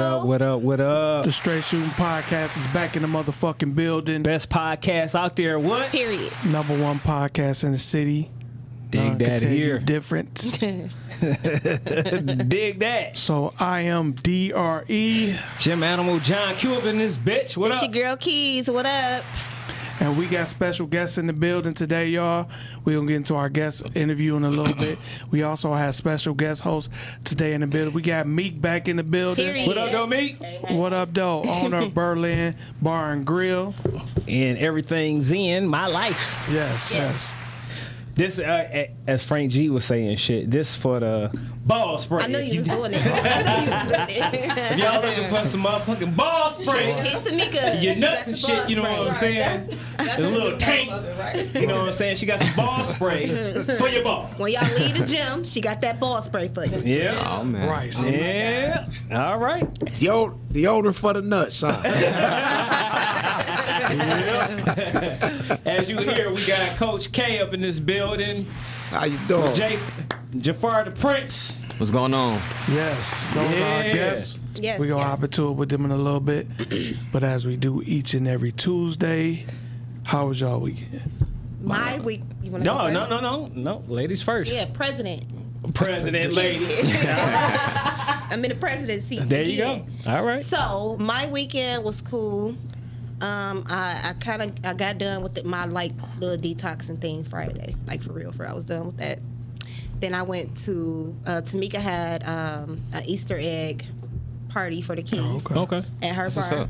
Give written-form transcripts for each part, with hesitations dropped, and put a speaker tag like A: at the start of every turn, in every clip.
A: up? What up? What up?
B: The Str8 Shoot'N podcast is back in the motherfucking building.
A: Best podcast out there. What?
C: Period.
B: #1 podcast in the city.
A: Dig that here.
B: Different.
A: Dig that.
B: So I am DRE.
A: Jim Animal John Q up in this bitch. What
C: It's
A: up?
C: your girl Keys. What up?
B: And we got special guests in the building today, y'all. We're going to get into our guest interview in a little bit. We also have special guest hosts today in the building. We got Meek back in the building.
C: Period.
A: What up, though, Meek?
B: What up, though? Owner of Berlin Bar and Grill.
A: And everything's in my life.
B: Yes.
A: This, as Frank G was saying, shit. This for the ball spray.
C: I know you was doing it.
A: If y'all looking for some motherfucking ball spray,
C: Hey, Tamika.
A: your nuts and shit, you know what I'm saying? A little tank, you know what I'm saying? She got some ball spray for your ball.
C: When y'all leave the gym, she got that ball spray for you.
A: Yeah.
D: Oh man.
B: Right.
A: Yeah. All right.
D: The older for the nuts, huh?
A: As you hear, we got Coach K up in this building.
D: How you doing?
A: Jafar the Prince.
D: What's going on?
B: Yes. Those are our guests.
C: Yes,
B: We're going to
C: yes.
B: hop into it with them in a little bit. But as we do each and every Tuesday, how was y'all weekend?
C: My week. You want to go first?
A: No. Ladies first.
C: Yeah, president.
A: President lady.
C: I'm in the president seat.
A: There you go. All right.
C: So my weekend was cool. I got done with my like little detoxing thing Friday, like for real. I was done with that. Then I went to Tamika had an Easter egg party for the kids
A: Okay.
C: at her
D: What's
C: bar.
D: up?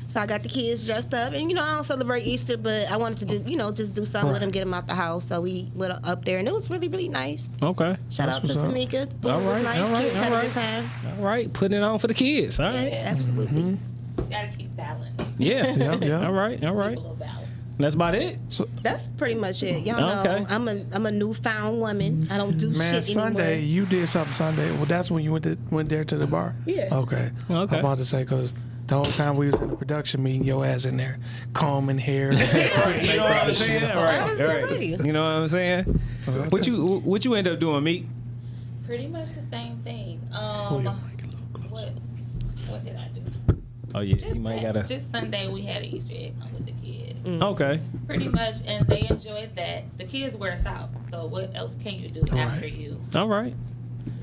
C: So I got the kids dressed up, and I don't celebrate Easter, but I wanted to do, just do something with them, get them out the house. So we went up there, and it was really, really nice.
A: Okay.
C: Shout out to
B: what's up.
C: Tamika. Food
A: All
C: was
A: right,
C: nice.
A: all right,
C: Kids had
A: all
C: a
A: right.
C: good time.
A: All right. Putting it on for the kids. All right.
C: Yeah, absolutely.
E: Gotta keep balance.
A: Yeah.
B: Yeah.
A: All right.
E: Keep a little balance.
A: That's about it.
C: That's pretty much it. Y'all know
A: Okay.
C: I'm a newfound woman. I don't do
B: Man,
C: shit
B: Sunday,
C: anymore.
B: you did something Sunday. Well, that's when you went there to the bar?
C: Yeah.
B: Okay.
A: Okay.
B: I'm about to say, because the whole time we was in the production meeting, your ass in there combing hair.
A: Right. You know what I'm saying? All right.
C: I was
A: All
C: getting
A: right.
C: ready.
A: You know what I'm saying? What you end up doing, Meek?
E: Pretty much the same thing.
B: Pull your mic a little closer.
E: What did I do?
A: Oh yeah,
E: Just
A: you might
E: that.
A: gotta.
E: Just Sunday we had an Easter egg hunt with the kids.
A: Okay.
E: Pretty much, and they enjoyed that. The kids wear us out. So what else can you do after you
A: All right.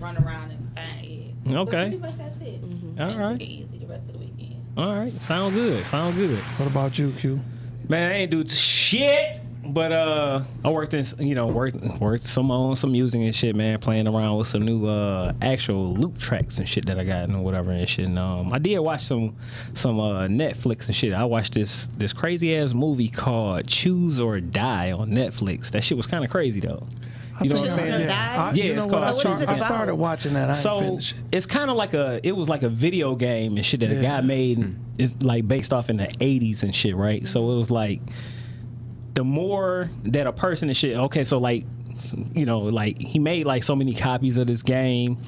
E: run around and find eggs? But
A: Okay.
E: pretty much that's it.
A: All
E: And
A: right.
E: Take it easy the rest of the weekend.
A: All right. Sound good.
B: What about you, Q?
A: Man, I ain't do shit. But I worked in, worked some on some music and shit, man. Playing around with some new actual loop tracks and shit that I got and whatever and shit. And I did watch some Netflix and shit. I watched this crazy ass movie called Choose or Die on Netflix. That shit was kind of crazy though. You know what I'm
C: Choose
A: saying?
C: or Die?
A: Yeah,
B: you
A: it's
B: know what?
A: called
C: So what is it
B: I
C: about?
B: started watching that. I ain't
A: So
B: finished it.
A: it's kind of like it was like a video game and shit that a guy made. It's like based off in the 80s and shit, right? So it was like the more that a person and shit. Okay, so like like he made like so many copies of this game,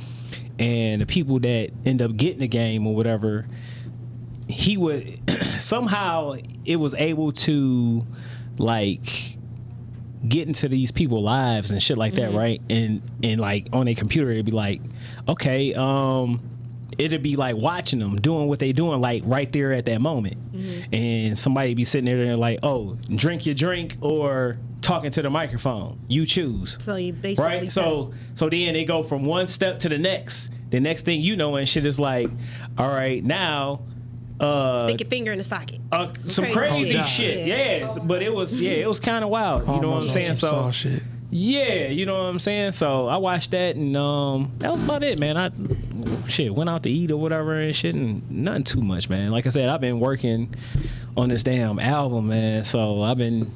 A: and the people that end up getting the game or whatever, he would somehow it was able to like get into these people's lives and shit like that, right? And like on a computer, it'd be like, okay, it'd be like watching them doing what they doing, like right there at that moment. And somebody be sitting there and like, oh, drink your drink or talking to the microphone. You choose.
C: So you basically
A: Right? So then they go from one step to the next. The next thing you know, and shit is like, all right, now
C: stick your finger in the socket.
A: some
C: Crazy
A: crazy
C: shit.
A: shit. Yes. But it was kind of wild. You know what I'm
B: Almost
A: saying?
B: on some
A: So
B: soft shit.
A: yeah, you know what I'm saying? So I watched that and that was about it, man. I went out to eat or whatever and shit and nothing too much, man. Like I said, I've been working on this damn album, man. So I've been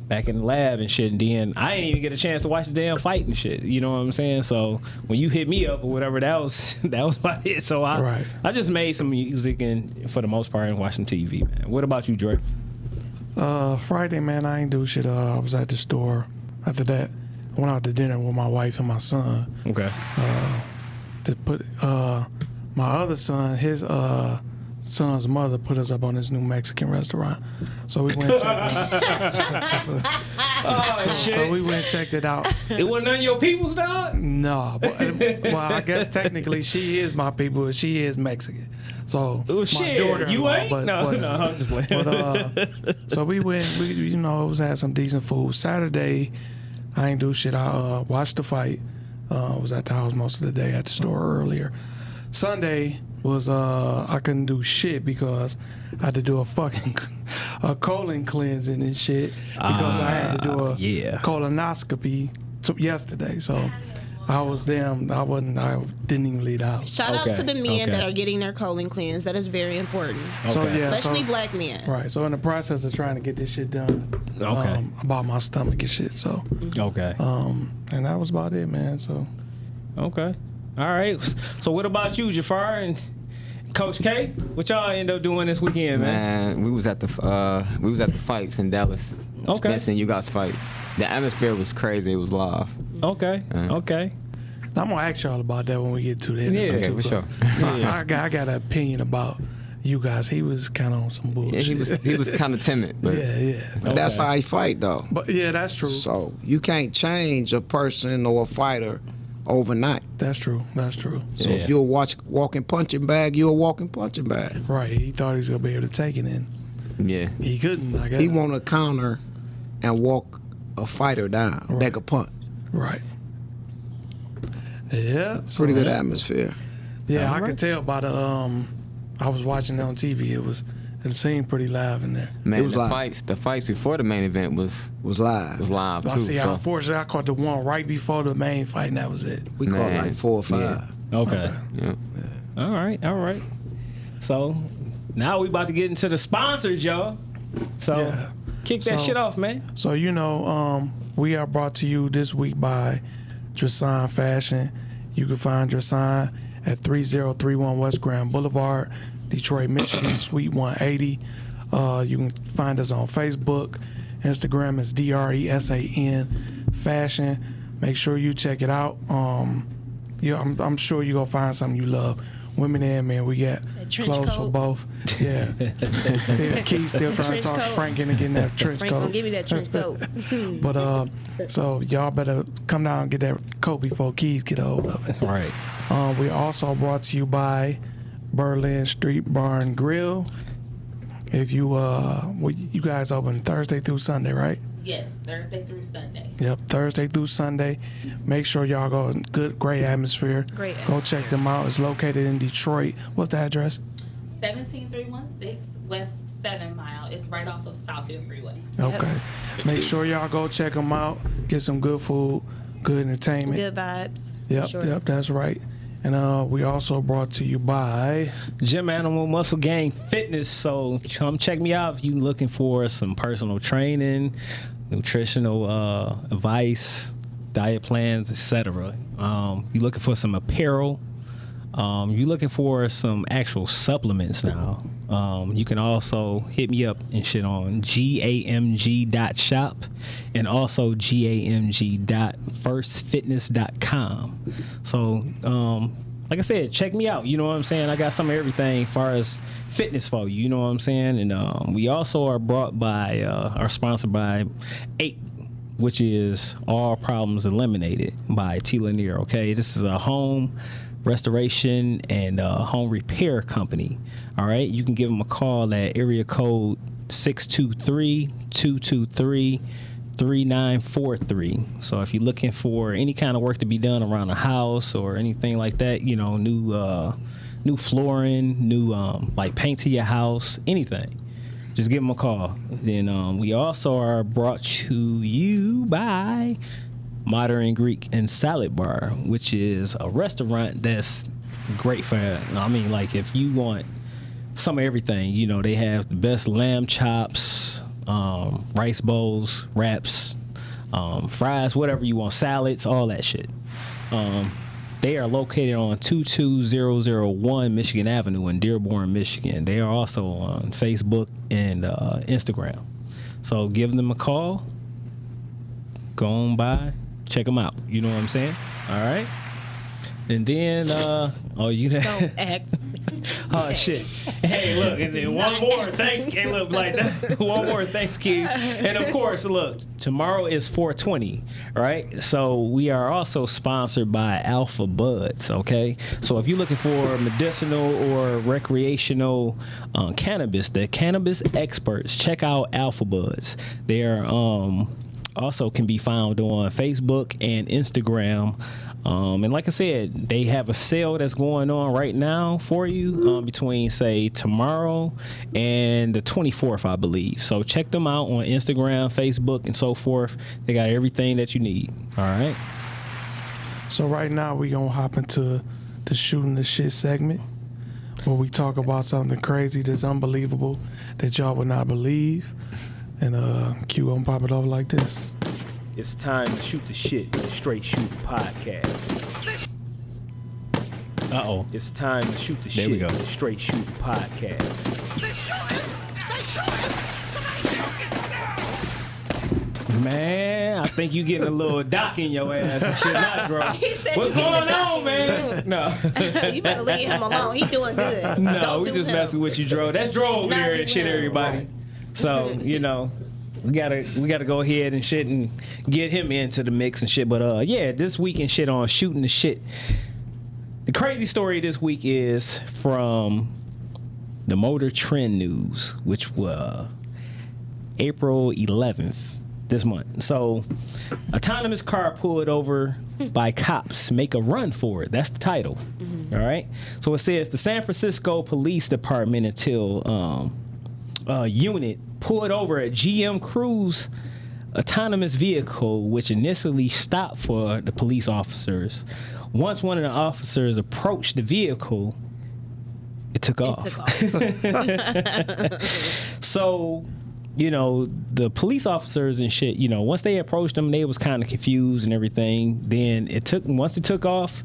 A: back in the lab and shit, and then I didn't even get a chance to watch the damn fight and shit. You know what I'm saying? So when you hit me up or whatever, that was about it. So I just made some music and for the most part and watched some TV, man. What about you, Dre?
B: Friday, man, I ain't do shit. I was at the store. After that, I went out to dinner with my wife and my son.
A: Okay.
B: To put my other son, his son's mother put us up on this new Mexican restaurant. So we went to
A: Oh shit!
B: So we went and checked it out.
A: It wasn't none of your people's, dog.
B: No, but, well, I guess technically she is my people. She is Mexican. So
A: Oh
B: my
A: shit!
B: daughter-in-law,
A: You ain't?
B: but,
A: No,
B: but,
A: no, I'm just playing.
B: But so we went. We it was had some decent food. Saturday, I ain't do shit. I watched the fight. Was at the house most of the day. At the store earlier. Sunday was I couldn't do shit because I had to do a colon cleansing and shit because I had to do a colonoscopy yesterday. So I was damn. I didn't even leave the house.
C: Shout out to the men that
A: okay.
C: are getting their colon cleansed. That is very important,
B: So
A: Okay.
B: yeah,
C: especially
B: so,
C: black men.
B: right. So in the process of trying to get this shit done,
A: Okay.
B: about my stomach and shit. So
A: Okay.
B: and that was about it, man. So
A: Okay. All right. So what about you, Jafar and Coach K? What y'all end up doing this weekend, man?
F: Man, we was at the fights in Dallas.
A: Okay.
F: Spence and you guys fight. The atmosphere was crazy. It was live.
A: Okay. Okay.
B: I'm gonna ask y'all about that when we get to the end.
A: Yeah.
F: Okay, for sure.
B: I got an opinion about you guys. He was kind of on some bullshit.
F: Yeah, he was kind of timid, but
B: yeah.
D: That's how he fight, though.
B: But yeah, that's true.
D: So you can't change a person or a fighter overnight.
B: That's true. That's true.
D: So
A: Yeah.
D: if you're a walking punching bag, you're a walking punching bag.
B: Right. He thought he was gonna be able to take it in.
F: yeah.
B: He couldn't. I guess.
D: He want to counter and walk a fighter down.
B: Right.
D: They could punt.
B: Right. Yeah. So,
D: Pretty good atmosphere.
B: Yeah, I
A: Alright.
B: could tell by the I was watching it on TV. It seemed pretty live in there.
F: Man,
D: It was
F: the
D: live.
F: fights before the main event was
D: Was live.
F: live
B: I
F: too.
B: see.
F: So,
B: Unfortunately, I caught the one right before the main fight, and that was it.
D: We caught
F: Man.
D: like 4 or 5.
F: Yeah.
A: Okay.
F: yeah.
A: All right. All right. So now we about to get into the sponsors, y'all. So
B: Yeah.
A: kick that
B: So-
A: shit off, man.
B: So we are brought to you this week by Str8 Fashion. You can find Str8 at 3031 West Grand Boulevard, Detroit, Michigan, Suite 180. You can find us on Facebook. Instagram is DRESAN Fashion. Make sure you check it out. I'm sure you're going to find something you love. Women and men, we got
C: That trench
B: clothes for
C: coat.
B: both. Yeah. Keith still trying to
C: Trench
B: talk
C: coat.
B: Frank into getting that trench
C: Frank
B: coat.
C: gonna give me that trench coat.
B: But so y'all better come down and get that coat before Keys get a hold of it.
A: All right.
B: We also brought to you by Berlin Street Bar and Grill. If you you guys open Thursday through Sunday, right?
E: Yes, Thursday through Sunday.
B: Yep, Thursday through Sunday. Make sure y'all go. Great atmosphere.
C: Great
B: Go check them out. It's located in Detroit. What's the address?
E: 17316 West 7 Mile. It's right off of Southfield Freeway.
B: Okay. Make sure y'all go check them out. Get some good food, good entertainment.
C: Good vibes.
B: Yep,
C: Sure.
B: yep, that's right. And we also brought to you by
A: Gym Animal Muscle Gang Fitness. So come check me out if you looking for some personal training, nutritional advice, diet plans, etc. You looking for some apparel. You looking for some actual supplements now. You can also hit me up and shit on gamg.shop and also gamg.firstfitness.com. So, like I said, check me out. You know what I'm saying? I got some of everything as far as fitness for you. You know what I'm saying? And we also are sponsored by 8, which is All Problems Eliminated by T. Lanier. Okay, this is a home restoration and home repair company. All right, you can give them a call at area code 623-223-3943. So if you're looking for any kind of work to be done around the house or anything like that, you know, new flooring, new like paint to your house, anything, just give them a call. Then we also are brought to you by Modern Greek and Salad Bar, which is a restaurant that's great for, I mean, like if you want some of everything, you know, they have the best lamb chops, rice bowls, wraps, fries, whatever you want, salads, all that shit. They are located on 22001 Michigan Avenue in Dearborn, Michigan. They are also on Facebook and Instagram. So give them a call, go on by, check them out. You know what I'm saying? All right. And then, you
C: Don't ask me.
A: Oh shit! Hey, look, and then one more. Thanks, hey, look, like that. One more. Thanks, Keith. And of course, look, tomorrow is 420, right? So we are also sponsored by Alpha Buds. Okay, so if you're looking for medicinal or recreational cannabis, the cannabis experts, check out Alpha Buds. They are also can be found on Facebook and Instagram. And like I said, they have a sale that's going on right now for you between, say, tomorrow and the 24th, I believe. So check them out on Instagram, Facebook, and so forth. They got everything that you need. All right.
B: So right now we gonna hop into the shooting the shit segment, where we talk about something crazy that's unbelievable that y'all would not believe. And Q gonna pop it off like this.
A: It's time to shoot the shit, the Str8 Shoot'N podcast. Uh-oh. It's time to shoot the shit, the Str8 Shoot'N podcast. Man, I think you getting a little dock in your ass and shit, not, bro. What's going on, man? No.
C: You better leave him alone. He doing good.
A: No,
C: Don't
A: we
C: do
A: just
C: him.
A: messing with you, Dro. That's Dro over
C: Not
A: here
C: do
A: and shit,
C: him.
A: everybody.
C: Right.
A: So, you know, we gotta go ahead and shit and get him into the mix and shit. But yeah, this week and shit on shooting the shit. The crazy story this week is from the Motor Trend News, which was April 11th this month. So, autonomous car pulled over by cops make a run for it. That's the title. All right. So it says the San Francisco Police Department unit pulled over a GM Cruise autonomous vehicle, which initially stopped for the police officers. Once one of the officers approached the vehicle, it took off. So, you know, the police officers and shit, you know, once they approached them, they was kind of confused and everything. Then once it took off,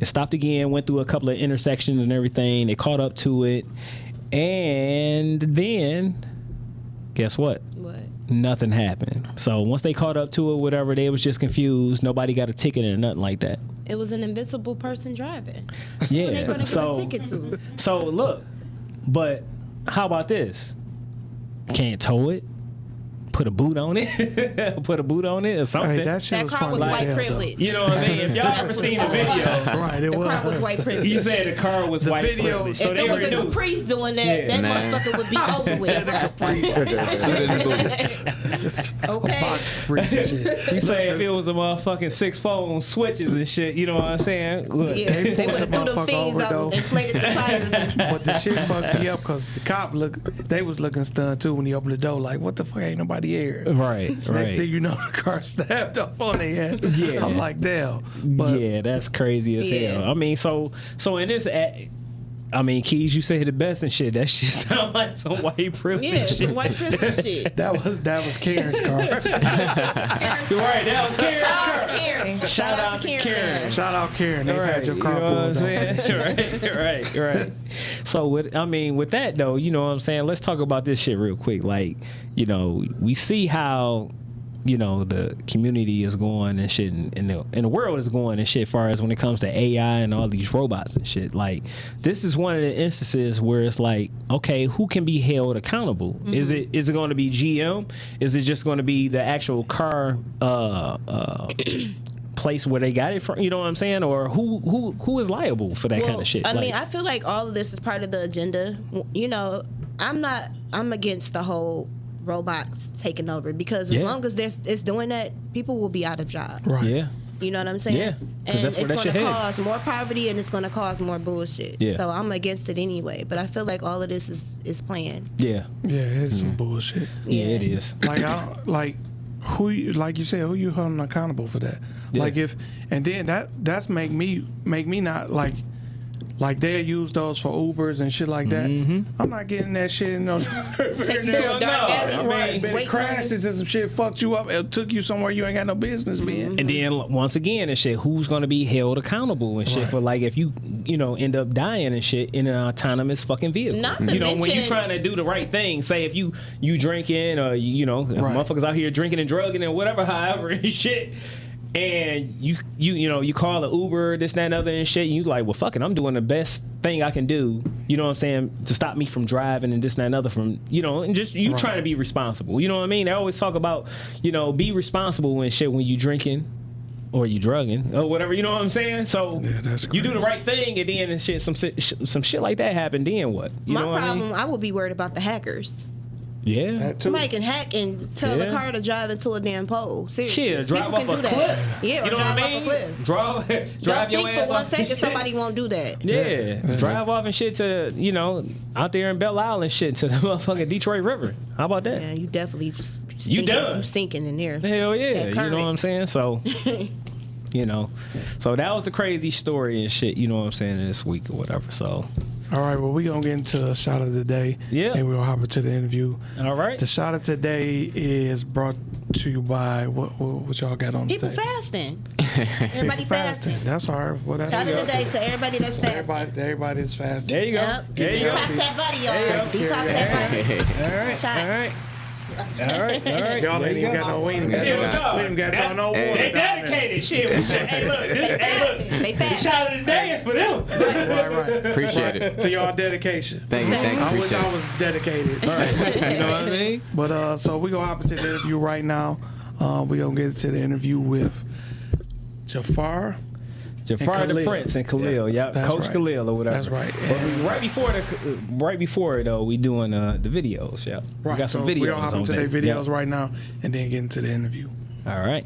A: it stopped again, went through a couple of intersections and everything. They caught up to it. And then, guess what?
C: What?
A: Nothing happened. So once they caught up to it, whatever, they was just confused. Nobody got a ticket or nothing like that.
C: It was an invisible person driving.
A: Yeah.
C: Who they gonna give a ticket to?
A: So look, but how about this? Can't tow it. Put a boot on it. Put a boot on it or something.
B: Hey, that shit
C: That
B: was
C: car
B: funny
C: was
B: as
C: white
B: hell,
C: privilege.
A: You know what I mean? If y'all ever seen the video,
B: Right, it
C: The
B: was.
C: car was white privilege.
A: you said the car was white
B: video-
A: privilege.
C: If
A: So
C: there
A: they
C: was a
A: already knew.
C: Caprice doing that,
A: Yeah.
C: that
F: Nah.
C: motherfucker would be over with. Okay.
B: Box breach and shit.
A: You say if it was a motherfucking 6 phone switches and shit, you know what I'm saying? Look.
C: Yeah, they
B: pulled
C: would have
B: the
C: threw them
B: motherfucker
C: things
B: over,
C: out
B: though.
C: and inflated the tires.
B: But the shit fucked me up because the cop they was looking stunned too when he opened the door. Like, what the fuck? Ain't nobody here.
A: Right,
B: Next thing
A: right.
B: you know, the car stabbed up on their head.
A: Yeah.
B: I'm like, damn. But
A: Yeah, that's crazy as
C: Yeah.
A: hell. I mean, so in this, I mean, Keys, you say the best and shit. That shit sound like some white privilege
C: Yeah,
A: shit.
C: some white privilege shit.
B: that was Karen's car.
A: Right, that was Karen's
C: Shout
A: car.
C: out to Karen.
A: Shout out to Karen.
B: Shout out Karen. They
A: Right,
B: had your
A: you
B: car
A: know what I'm
B: pulled down.
A: saying? right. So with that though, you know what I'm saying? Let's talk about this shit real quick. Like, you know, we see how, you know, the community is going and shit, and the world is going and shit, far as when it comes to AI and all these robots and shit. Like, this is one of the instances where it's like, okay, who can be held accountable?
C: Mm-hmm.
A: Is it going to be GM? Is it just going to be the actual car place where they got it from? You know what I'm saying? Or who is liable for that kind of shit?
C: I mean,
A: Like,
C: I feel like all of this is part of the agenda. You know, I'm against the whole robots taking over, because as
A: Yeah.
C: long as it's doing that, people will be out of jobs.
B: Right.
A: yeah.
C: You know what I'm saying?
A: Yeah, 'cause
C: and
A: that's where
C: it's
A: that
C: going
A: shit
C: to
A: headed.
C: cause more poverty, and it's going to cause more bullshit.
A: Yeah.
C: So I'm against it anyway. But I feel like all of this is planned.
A: Yeah.
B: Yeah, it's
A: Mm-hmm.
B: some bullshit.
A: Yeah, it is.
B: Like like you said, who you holding accountable for that?
A: Yeah.
B: Like and then that's make me not like they'll use those for Ubers and shit like that.
A: Mm-hmm.
B: I'm not getting that shit in no.
C: Take you to a dark alley.
B: Right, but it
C: Wait,
B: crashes and some shit fucked you up. It took you somewhere you ain't got no business being.
A: And then once again and shit, who's gonna be held accountable and shit
B: Right.
A: for, like, if you end up dying and shit in an autonomous fucking vehicle?
C: Not to
A: when you
C: mention-
A: trying to do the right thing, say if you drinking or
B: Right.
A: motherfuckers out here drinking and drugging and whatever, however and shit. and you call an Uber, this, that, and other and shit, and you like, well, fuck it, I'm doing the best thing I can do, you know what I'm saying, to stop me from driving and this, that, and other from, and just you trying to be responsible, you know what I mean? They always talk about, be responsible and shit when you drinking or you drugging or whatever, you know what I'm saying? So you do the right thing, and then some shit like that happen, then what? You know what I mean?
C: I would be worried about the hackers.
A: Yeah.
C: Somebody can hack and tell the car to drive into a damn pole. Seriously.
A: Shit, drive off a cliff.
C: Yeah,
A: you know what I mean?
C: Drive
A: your ass
C: for 1
A: off.
C: second somebody won't do that.
A: Yeah. Drive off and shit to, out there in Belle Isle and shit to the motherfucking Detroit River. How about that?
C: Yeah, you definitely
A: you done.
C: You sinking in there.
A: Hell yeah. You know what I'm saying? So, so that was the crazy story and shit, you know what I'm saying, this week or whatever. So.
B: All right, well, we're going to get into a shot of the day.
A: Yeah.
B: And we'll hop into the interview.
A: All right.
B: The shot of today is brought to you by what y'all got on
C: People
B: today?
C: fasting. Everybody fasting.
B: That's hard. Well, that's
C: Shot of the day to everybody that's fasting.
B: Everybody is fasting.
A: There you go.
C: Yep.
A: There you
C: Detox
A: go.
C: that body, y'all. Detox that body.
A: All right.
C: Shot.
A: All right. All right.
B: Y'all ain't even got no, we ain't even got no water.
A: They dedicated. Shit. Hey, look.
C: They
A: The
C: fast.
A: shot of the day is for them.
B: Right.
F: Appreciate it.
B: To y'all dedication.
F: Thank you.
B: I wish
F: Appreciate
B: I
F: it.
B: was dedicated.
A: You know what I mean?
B: But so we gonna hop into the interview right now. We gonna get into the interview with Jafar
A: Jafar the
B: Khalil.
A: Prince and Khalil,
B: That's
A: Coach
B: right.
A: Khalil or whatever.
B: That's right.
A: But right before though, we doing the videos. Yeah,
B: Right.
A: we got some
B: so
A: videos.
B: we gonna hop
A: on
B: into their
A: deck.
B: videos
A: Yep.
B: right now and then get into the interview.
A: All right.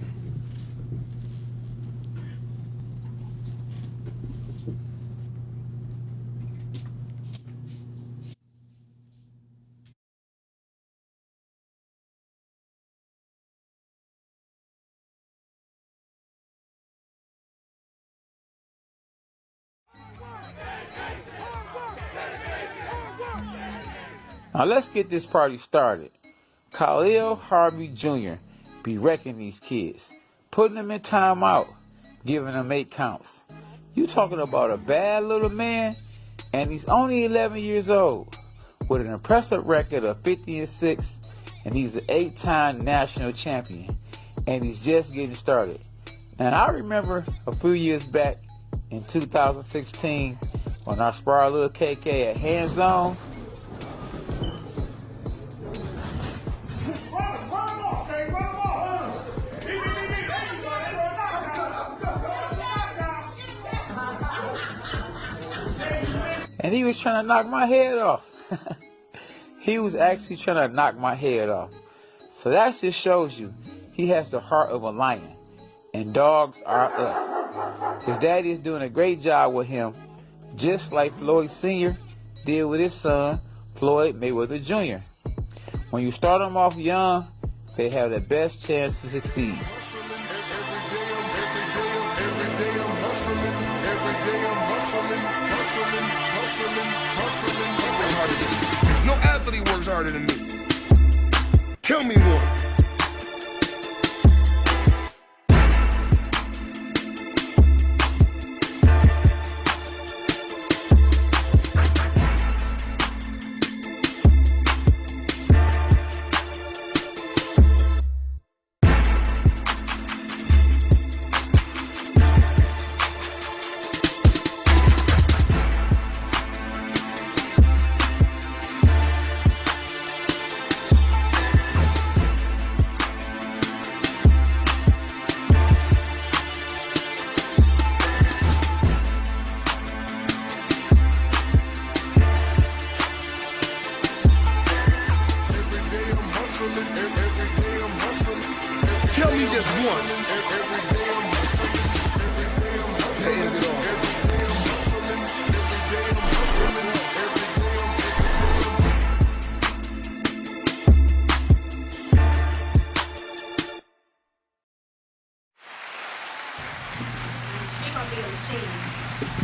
G: Now let's get this party started. Khalil Harvey Jr. be wrecking these kids, putting them in timeout, giving them 8 counts. You talking about a bad little man, and he's only 11 years old, with an impressive record of 50-6, and he's an 8-time national champion, and he's just getting started. And I remember a few years back in 2016 when I sparred little KK at Hands On. And he was trying to knock my head off. He was actually trying to knock my head off. So that just shows you he has the heart of a lion. And dogs are us. His daddy is doing a great job with him, just like Floyd Sr. did with his son, Floyd Mayweather Jr. When you start them off young, they have the best chance to succeed.
H: No athlete works harder than me. Tell me one. Tell me just one.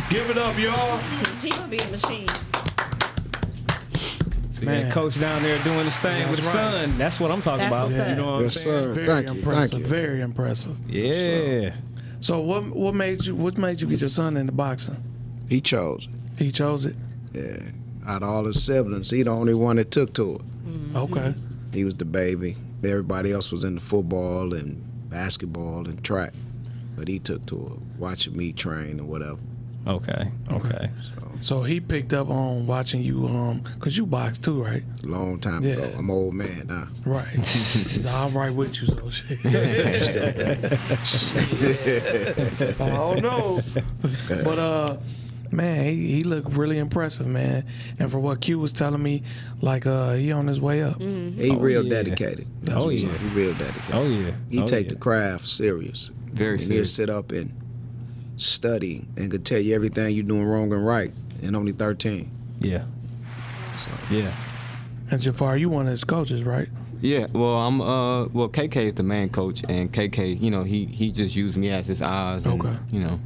B: Give it up, y'all.
C: He gonna be a machine.
A: See
B: Man.
A: that coach down there doing his thing with his
B: That's right.
A: son. That's what I'm talking
C: That's
A: about.
C: what's up.
A: You know what I'm
D: Yes,
A: saying?
D: sir.
B: Very
D: Thank you.
B: impressive.
D: Thank you.
B: Very impressive.
A: Yeah.
B: So what made you get your son into boxing?
D: He chose it.
B: He chose it.
D: Yeah. Out of all his siblings, he the only one that took to it.
B: Okay.
D: He was the baby. Everybody else was into football and basketball and track. but he took to it, watching me train and whatever.
A: Okay.
B: So he picked up on watching you, cause you box too, right?
D: Long time ago. I'm an old man now.
B: Right. I'm right with you, so shit. I don't know, but man, he looked really impressive, man. And for what Q was telling me, like he on his way up.
D: He real dedicated.
A: Oh yeah.
D: He real dedicated.
A: Oh yeah.
D: He take the craft serious.
F: Very
D: and he'll
F: serious.
D: sit up and study and could tell you everything you're doing wrong and right. And only 13.
A: Yeah. Yeah.
B: And Jafar, you one of his coaches, right?
F: Yeah, well, well, KK is the main coach, and KK, you know, he just used me as his eyes, and,
B: Okay.
F: you know,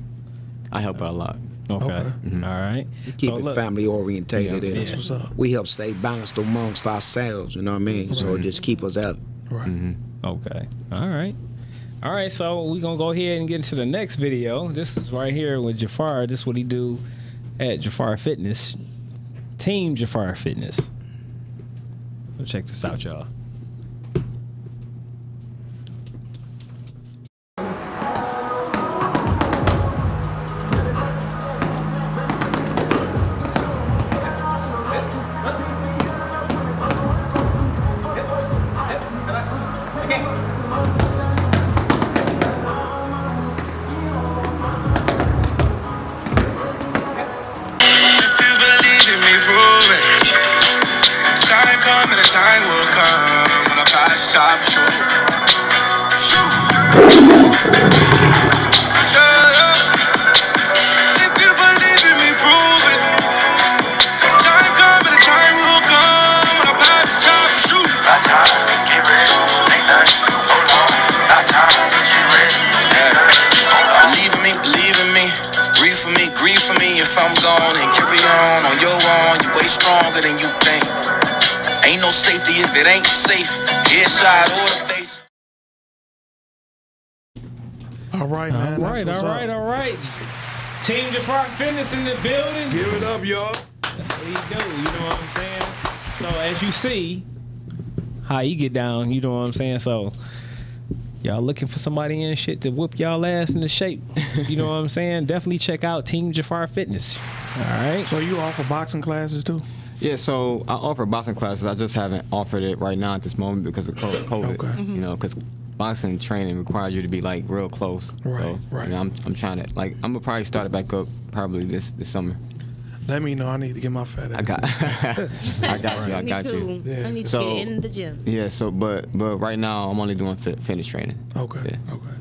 F: I help out a lot.
A: Okay.
B: Okay.
A: All right.
D: We keep
A: So
D: it
A: look-
D: family orientated
F: Yeah.
D: and
B: That's what's up.
D: we help stay balanced amongst ourselves, you know what I mean? So it just keep us out.
B: Right.
A: Okay. All right. All right. So we're going to go ahead and get into the next video. This is right here with Jafar. This is what he do at Jafar Fitness. Team Jafar Fitness. Let's check this out, y'all.
I: If you believe in me, prove it. Time come and a time will come when I pass top shoot. Yeah. If you believe in me, prove it. Time come and a time will come when I pass top shoot. Believe in me, grieve for me if I'm gone and carry on your own. You way stronger than you think. Ain't no safety if it ain't safe. Inside or the base.
B: All right, man.
A: All right.
B: That's
A: All
B: what's
A: right.
B: up.
A: All right. Team Jafar Fitness in the building.
B: Give it up, y'all.
A: That's what he do. You know what I'm saying? So as you see how he get down, you know what I'm saying? So y'all looking for somebody in shit to whip y'all ass into shape. You know what I'm saying? Definitely check out Team Jafar Fitness. All right.
B: So you offer boxing classes too?
F: Yeah, so I offer boxing classes. I just haven't offered it right now at this moment because of COVID.
B: Okay.
F: You know, because boxing training requires you to be like real close.
B: Right,
F: So,
B: right.
F: You know, I'm trying to I'm gonna probably start it back up probably this summer.
B: Let me know. I need to get my fat ass.
F: I got I
C: Me
F: got
C: too.
F: you.
B: Yeah.
C: I need to
F: So-
C: get in the gym.
F: Yeah, so but right now I'm only doing fitness training.
B: Okay.
F: Yeah.
B: Okay.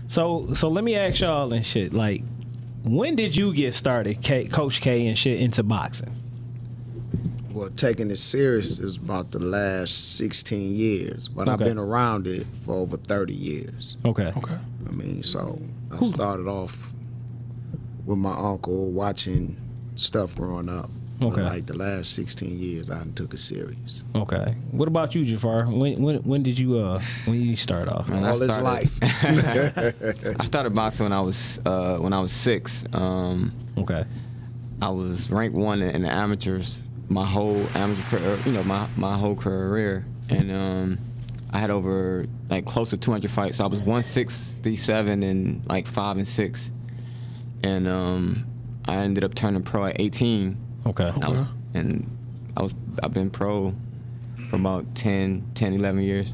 A: So let me ask y'all and shit. Like, when did you get started, Coach K and shit, into boxing?
D: Well, taking it serious is about the last 16 years, but I've
A: Okay.
D: been around it for over 30 years.
A: Okay.
B: Okay.
D: I mean, so I started off with my uncle watching stuff growing up. But
A: Okay.
D: like the last 16 years, I done took it serious.
A: Okay. What about you, Jafar? When did you start off?
F: Man, I
D: All his
F: started-
D: life.
F: I started boxing when I was 6.
A: Okay.
F: I was ranked 1 in the amateurs my whole amateur career, you know, my whole career, and I had over like close to 200 fights. So I was 167 and like 5 and 6, and I ended up turning pro at 18.
A: Okay.
F: I've been pro for about 11 years.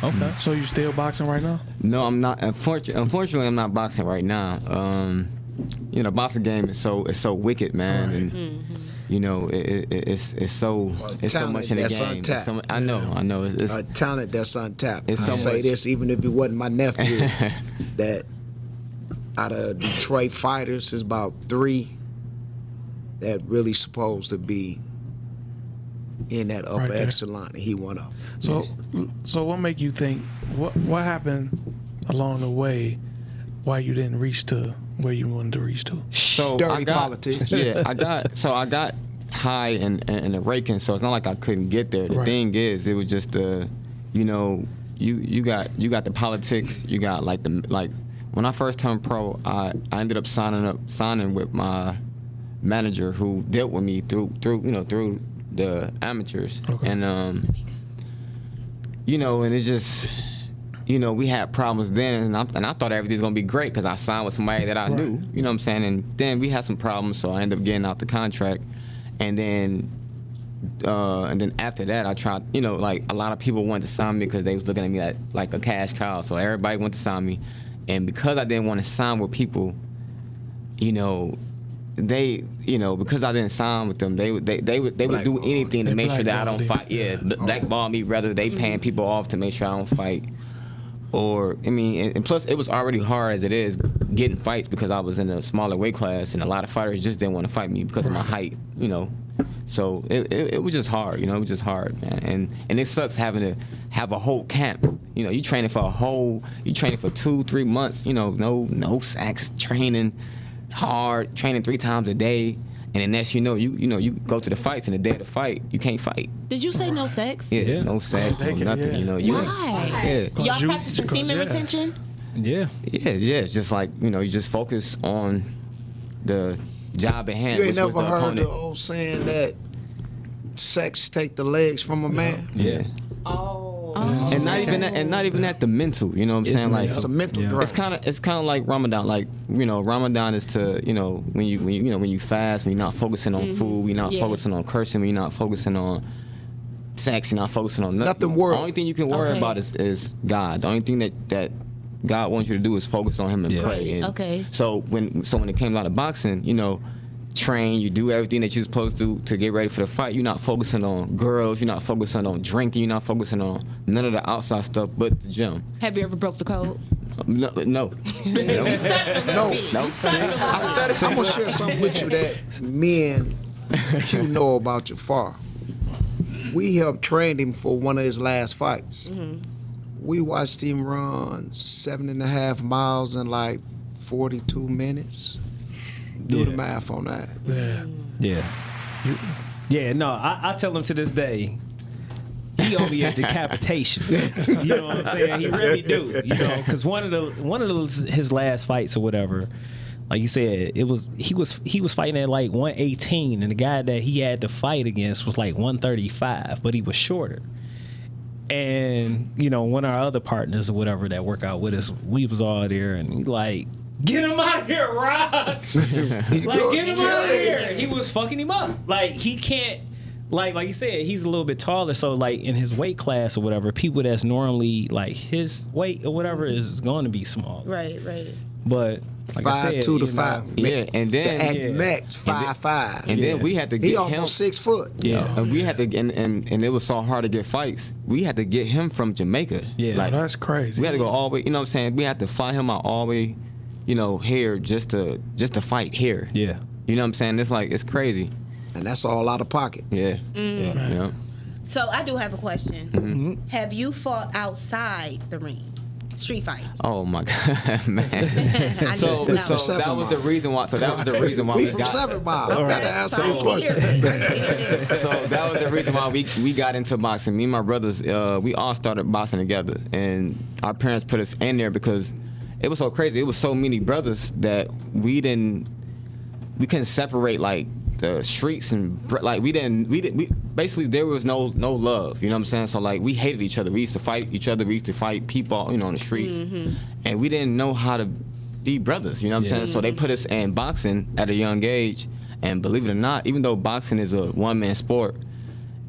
A: Okay.
B: So you still boxing right now?
F: No, I'm not. Unfortunately, I'm not boxing right now. You know, boxing game is so wicked, man,
B: Right.
F: and you know it's so much in the
D: that's
F: game.
D: untapped.
F: I know. It's
D: A talent that's untapped.
F: It's
D: I
F: so
D: say
F: much.
D: this even if it wasn't my nephew, that out of Detroit fighters, there's about 3 that really supposed to be in that upper
B: Right there.
D: echelon, and he one of them.
B: So what make you think what happened along the way why you didn't reach to where you wanted to reach to?
F: so
D: Dirty politics.
F: Yeah, I got high in the ranking, so it's not like I couldn't get there. The
B: Right.
F: thing is, it was just you know, you got the politics. You got like when I first turned pro, I ended up signing with my manager who dealt with me through the amateurs,
B: Okay.
F: and you know, and it's just you know, we had problems then, and I thought everything was gonna be great because I signed with somebody that I knew. You know what I'm saying? And then we had some problems, so I ended up getting out the contract, and then after that, I tried. You know, like a lot of people wanted to sign me because they was looking at me like a cash cow. So everybody wanted to sign me, and because I didn't want to sign with people, you know, because I didn't sign with them, they would do anything to make sure that I don't fight. Yeah, blackball me, rather they paying people off to make sure I don't fight. Or, I mean, and plus it was already hard as it is getting fights because I was in a smaller weight class and a lot of fighters just didn't want to fight me because of my height, you know. So it was just hard, you know, it was just hard, man. And it sucks having to have a whole camp. You know, you training for 2-3 months, you know, no sacks, training hard, training 3 times a day. And then next you know, you go to the fights, and the day of the fight, you can't fight.
C: Did you say no sex?
F: Yeah. No sex, no nothing. You know,
C: why? Y'all practicing semen retention?
A: Yeah.
F: It's just like, you know, you just focus on the job at hand.
D: You ain't never heard the old saying that sex take the legs from a man?
F: Yeah.
C: Oh.
F: And not even at the mental, you know what I'm saying? Like
D: it's a mental drain.
F: It's kind of like Ramadan. Like, you know, Ramadan is to, you know, when you fast, when you're not focusing on food, you're not focusing on cursing, when you're not focusing on sex, you're not focusing on nothing.
D: worry.
F: The only thing you can worry about is God. The only thing that God wants you to do is focus on Him and pray. And so when it came out of boxing, you know, train, you do everything that you're supposed to get ready for the fight. You're not focusing on girls, you're not focusing on drinking, you're not focusing on none of the outside stuff but the gym.
C: Have you ever broke the code?
F: No.
D: No. I'm gonna share something with you that me and Q know about Jafar. We helped train him for one of his last fights. We watched him run 7.5 miles in like 42 minutes. Do the math on that.
A: Yeah, no, I tell him to this day, he owe me a decapitation. You know what I'm saying? He really do. You know, because one of his last fights or whatever, like you said, he was fighting at like 118, and the guy that he had to fight against was like 135, but he was shorter. And you know, one of our other partners or whatever that work out with us, we was all there, and he like, get him out of here, Rod. Like, get him out of here. He was fucking him up. Like, he can't, like you said, he's a little bit taller, so like in his weight class or whatever, people that's normally like his weight or whatever is going to be small.
C: Right.
A: But like
D: 5'2" to 5.
F: Yeah, and then
D: at max 5'5".
F: And then we had to get
D: he
F: him
D: almost 6 foot.
F: Yeah, and we had to, and it was so hard to get fights. We had to get him from Jamaica.
A: Yeah,
F: like,
B: that's crazy.
F: We had to go all the way. You know what I'm saying? We had to fly him out all the way, you know, here just to fight here.
A: Yeah.
F: You know what I'm saying? It's like, it's crazy.
D: And that's all out of pocket.
F: Yeah.
C: Yeah. So I do have a question. Have you fought outside the ring? Street fight.
F: Oh my God, man. so that was the reason why.
D: We from 7 Mile. I gotta answer your question.
F: So that was the reason why we got into boxing. Me and my brothers, we all started boxing together, and our parents put us in there because it was so crazy. It was so many brothers that we couldn't separate like the streets and like we basically there was no love, you know what I'm saying? So like we hated each other. We used to fight each other. We used to fight people, you know, on the streets, and we didn't know how to be brothers, you know what I'm saying? So they put us in boxing at a young age, and believe it or not, even though boxing is a one-man sport,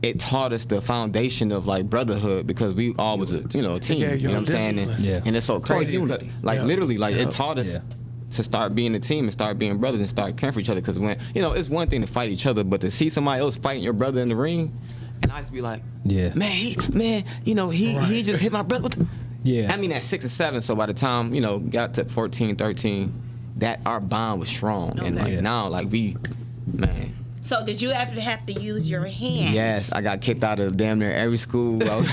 F: it taught us the foundation of like brotherhood because we all was a team, you know what I'm saying? And it's so crazy, like literally, like it taught us to start being a team and start being brothers and start caring for each other. Because when, you know, it's one thing to fight each other, but to see somebody else fighting your brother in the ring, and I used to be like, man, you know, he just hit my brother. I mean, at 6 and 7, so by the time, you know, got to 14, 13, that our bond was strong. And like now, like man.
C: So did you ever have to use your hands?
F: Yes, I got kicked out of damn near every school I went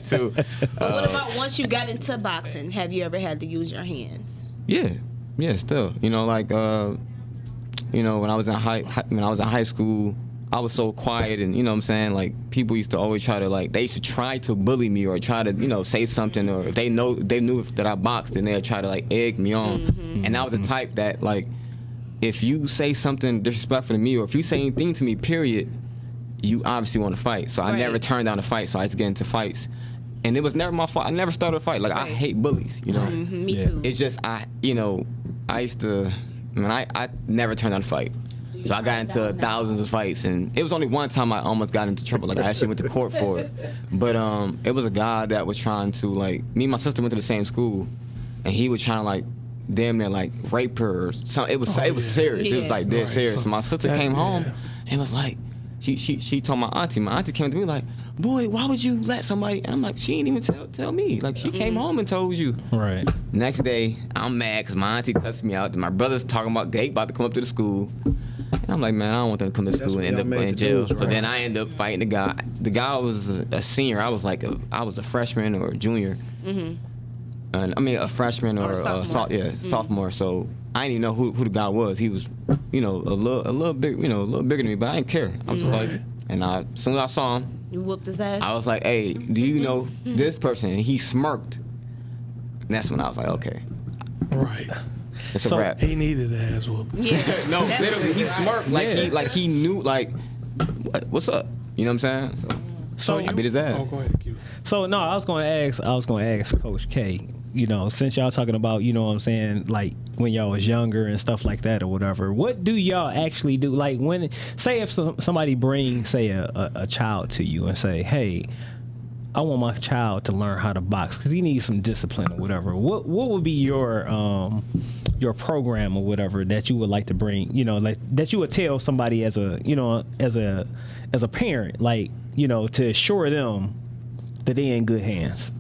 F: to.
C: But what about once you got into boxing? Have you ever had to use your hands?
F: Yeah, still. You know, like you know, when I was in high school, I was so quiet, and you know what I'm saying, like people used to always try to they used to try to bully me or try to, you know, say something, or if they knew that I boxed, then they'd try to like egg me on. And I was the type that like, if you say something disrespectful to me, or if you say anything to me, period, you obviously want to fight. So I never turned down a fight, so I used to get into fights. and it was never my fault. I never started a fight. Like I hate bullies, you know.
C: Me
A: Yeah.
C: too.
F: It's just I used to. I never turned down a fight. So I got into thousands of fights, and it was only one time I almost got into trouble. Like I actually went to court for it. But it was a guy that was trying to like me and my sister went to the same school, and he was trying to like damn near like rape her or something. It was serious. It was like dead serious. So my sister came home and was like, she told my auntie. My auntie came to me like, boy, why would you let somebody? And I'm like, she didn't even tell me. Like she came home and told you.
A: Right.
F: Next day, I'm mad because my auntie cussed me out. My brother's talking about they about to come up to the school. And I'm like, man, I don't want them to come to school and end up in jail. So then I end up fighting the guy. The guy was a senior. I was a freshman or a junior. And I mean a freshman or a sophomore. So I didn't even know who the guy was. He was, a little big, a little bigger than me, but I didn't care. I was just like, and as soon as I saw him,
C: You whooped his ass?
F: I was like, hey, do you know this person? And he smirked. And that's when I was like, okay,
B: Right.
F: it's a wrap.
B: He needed an ass whoop.
C: Yeah.
F: No, literally, he smirked like he knew what's up? You know what I'm saying?
A: So
F: I beat his ass.
B: Oh, go ahead, Q.
A: So no, I was going to ask Coach K. Since y'all talking about, what I'm saying, like when y'all was younger and stuff like that or whatever. What do y'all actually do? Like when, say, if somebody brings, say, a child to you and say, hey, I want my child to learn how to box because he needs some discipline or whatever. What would be your program or whatever that you would like to bring? Like that you would tell somebody as a parent, like to assure them that they in good hands.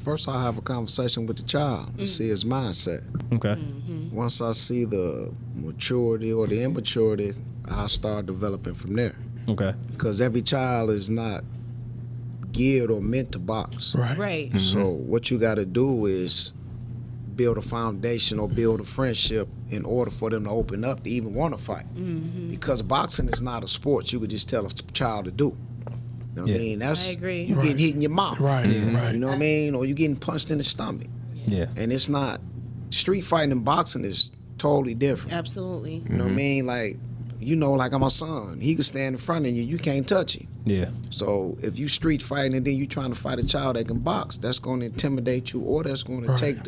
D: First, I'll have a conversation with the child and see his mindset.
A: Okay.
D: Once I see the maturity or the immaturity, I'll start developing from there.
A: Okay.
D: Because every child is not geared or meant to box.
C: Right.
D: So what you got to do is build a foundation or build a friendship in order for them to open up to even want to fight. Because boxing is not a sport you could just tell a child to do. You know what I mean?
C: I agree.
D: You getting hit in your mouth.
B: Right. Right.
D: You know what I mean? Or you getting punched in the stomach.
A: Yeah.
D: And it's not, street fighting and boxing is totally different.
C: Absolutely.
D: You know what I mean? Like, like my son, he could stand in front of you, you can't touch him.
A: Yeah.
D: So if you street fighting and then you trying to fight a child that can box, that's going to intimidate you, or that's going to take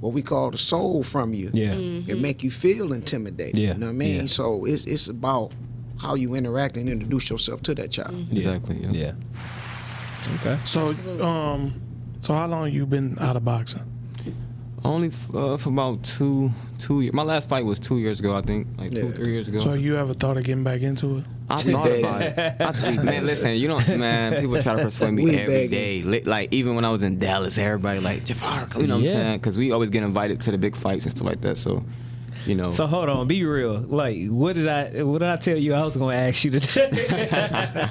D: what we call the soul from you.
A: Yeah.
D: And make you feel intimidated.
A: Yeah.
D: You know what I mean?
A: Yeah.
D: So it's about how you interact and introduce yourself to that child.
F: Exactly.
A: Yeah. Okay.
B: So, so how long you been out of boxing?
F: Only for about 2 years. My last fight was 2 years ago, I think, like 2 or 3 years ago.
B: So you ever thought of getting back into it?
F: I thought about it. Man, listen, people try to persuade me every day. Like, even when I was in Dallas, everybody like, Jafar, you know what I'm saying? Because we always get invited to the big fights and stuff like that, so,
A: So hold on, be real. Like, what did I tell you I was going to ask you today?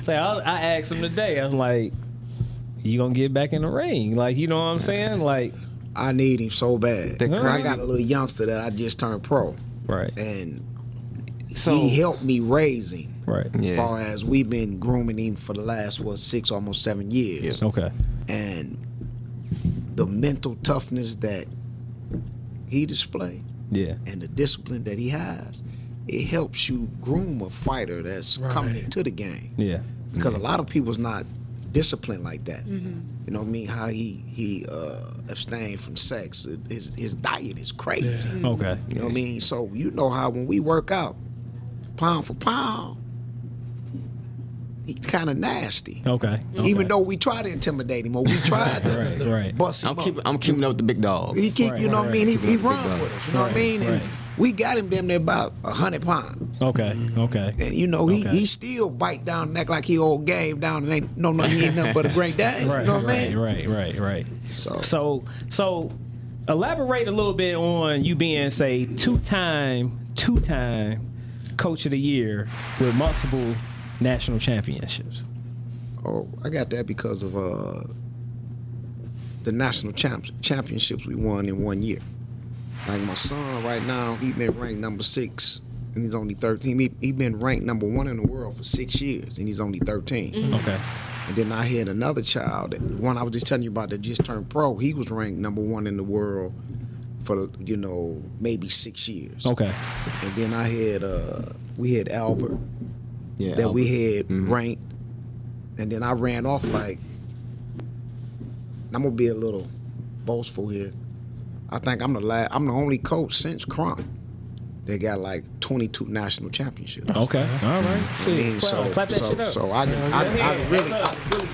A: So I asked him today, I was like, you going to get back in the ring? Like, you know what I'm saying? Like,
D: I need him so bad. Because I got a little youngster that I just turned pro.
A: Right.
D: And
F: So
D: he helped me raise him.
A: Right.
F: Yeah.
D: As far as we've been grooming him for the last 6, almost 7 years.
A: Okay.
D: And the mental toughness that he displayed
A: Yeah.
D: and the discipline that he has, it helps you groom a fighter that's coming into the game.
A: Yeah.
D: Because a lot of people's not disciplined like that. You know what I mean? How he abstained from sex. His diet is crazy.
B: Yeah.
A: Okay.
D: You know what I mean? So you know how when we work out, pound for pound, he kind of nasty.
A: Okay.
D: Even though we try to intimidate him or we try to
A: Right.
D: bust him up.
F: I'm keeping up with the big dogs.
D: He keep, you know what I mean? He
F: Keeping up with
D: run
F: the big
D: with us, you know what I mean? And we got him damn near about 100 pounds.
A: Okay. Okay.
D: And he still bite down and act like he old game down and he ain't nothing but a great day.
A: Right.
D: You know what I mean?
A: Right.
D: So
A: So elaborate a little bit on you being, say, two-time coach of the year with multiple national championships.
D: Oh, I got that because of the national championships we won in 1 year. Like my son right now, he been ranked number 6 and he's only 13. He been ranked number 1 in the world for 6 years and he's only 13.
A: Okay.
D: And then I had another child, the one I was just telling you about that just turned pro. He was ranked number 1 in the world for maybe 6 years.
A: Okay.
D: And then I had we had Albert.
F: Yeah,
D: that we
F: Albert.
D: had ranked, and then I ran off like I'm gonna be a little boastful here. I think I'm the only coach since Crump that got like 22 national championships.
A: Okay, all right.
D: I mean,
A: Clap that shit up.
D: so I really
A: you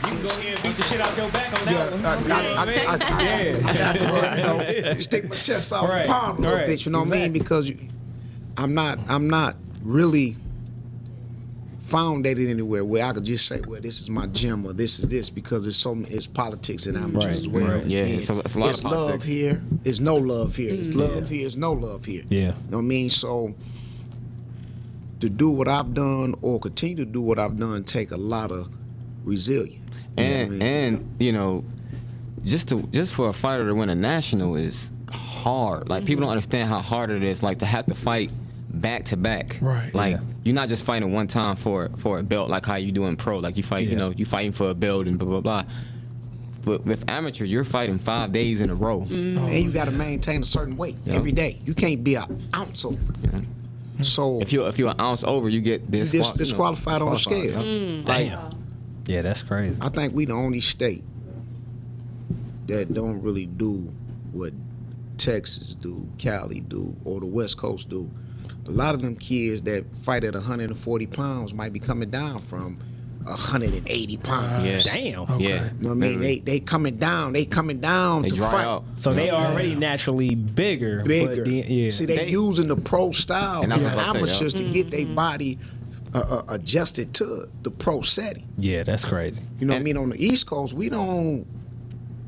A: can go ahead and beat the shit out your back on that one.
D: I got to stick my chest out the palm a little bit. You know what I mean? Because I'm not really founded anywhere where I could just say, well, this is my gym or this is this, because it's politics and amateurs as well.
F: Right. Yeah, it's a lot of
D: love
F: politics.
D: here, it's no love here. It's love here, it's no love here.
A: Yeah.
D: You know what I mean? So to do what I've done or continue to do what I've done take a lot of resilience.
F: And you know, just for a fighter to win a national is hard. Like people don't understand how hard it is. Like to have to fight back to back.
B: Right.
F: Like you're not just fighting one time for a belt like how you do in pro. Like you fight, you know, you fighting for a belt and blah blah blah. But with amateur, you're fighting 5 days in a row.
D: And you got to maintain a certain weight every day. You can't be an ounce over. So
F: if you're an ounce over, you get
D: disqualified on the scale. Like,
A: yeah, that's crazy.
D: I think we the only state that don't really do what Texas do, Cali do, or the West Coast do. A lot of them kids that fight at 140 pounds might be coming down from 180 pounds.
F: Yeah.
A: Damn.
F: Okay. Yeah.
D: You know what I mean? They coming down. They coming down
F: They
D: to
F: dry
D: fight.
F: out.
A: So they already naturally bigger.
D: Bigger.
A: But
D: See, they using the pro style
F: And
D: and
F: I was about to say,
D: amateurs to get their body adjusted to the pro setting.
A: Yeah, that's crazy.
D: You know what I mean? On the East Coast, we don't.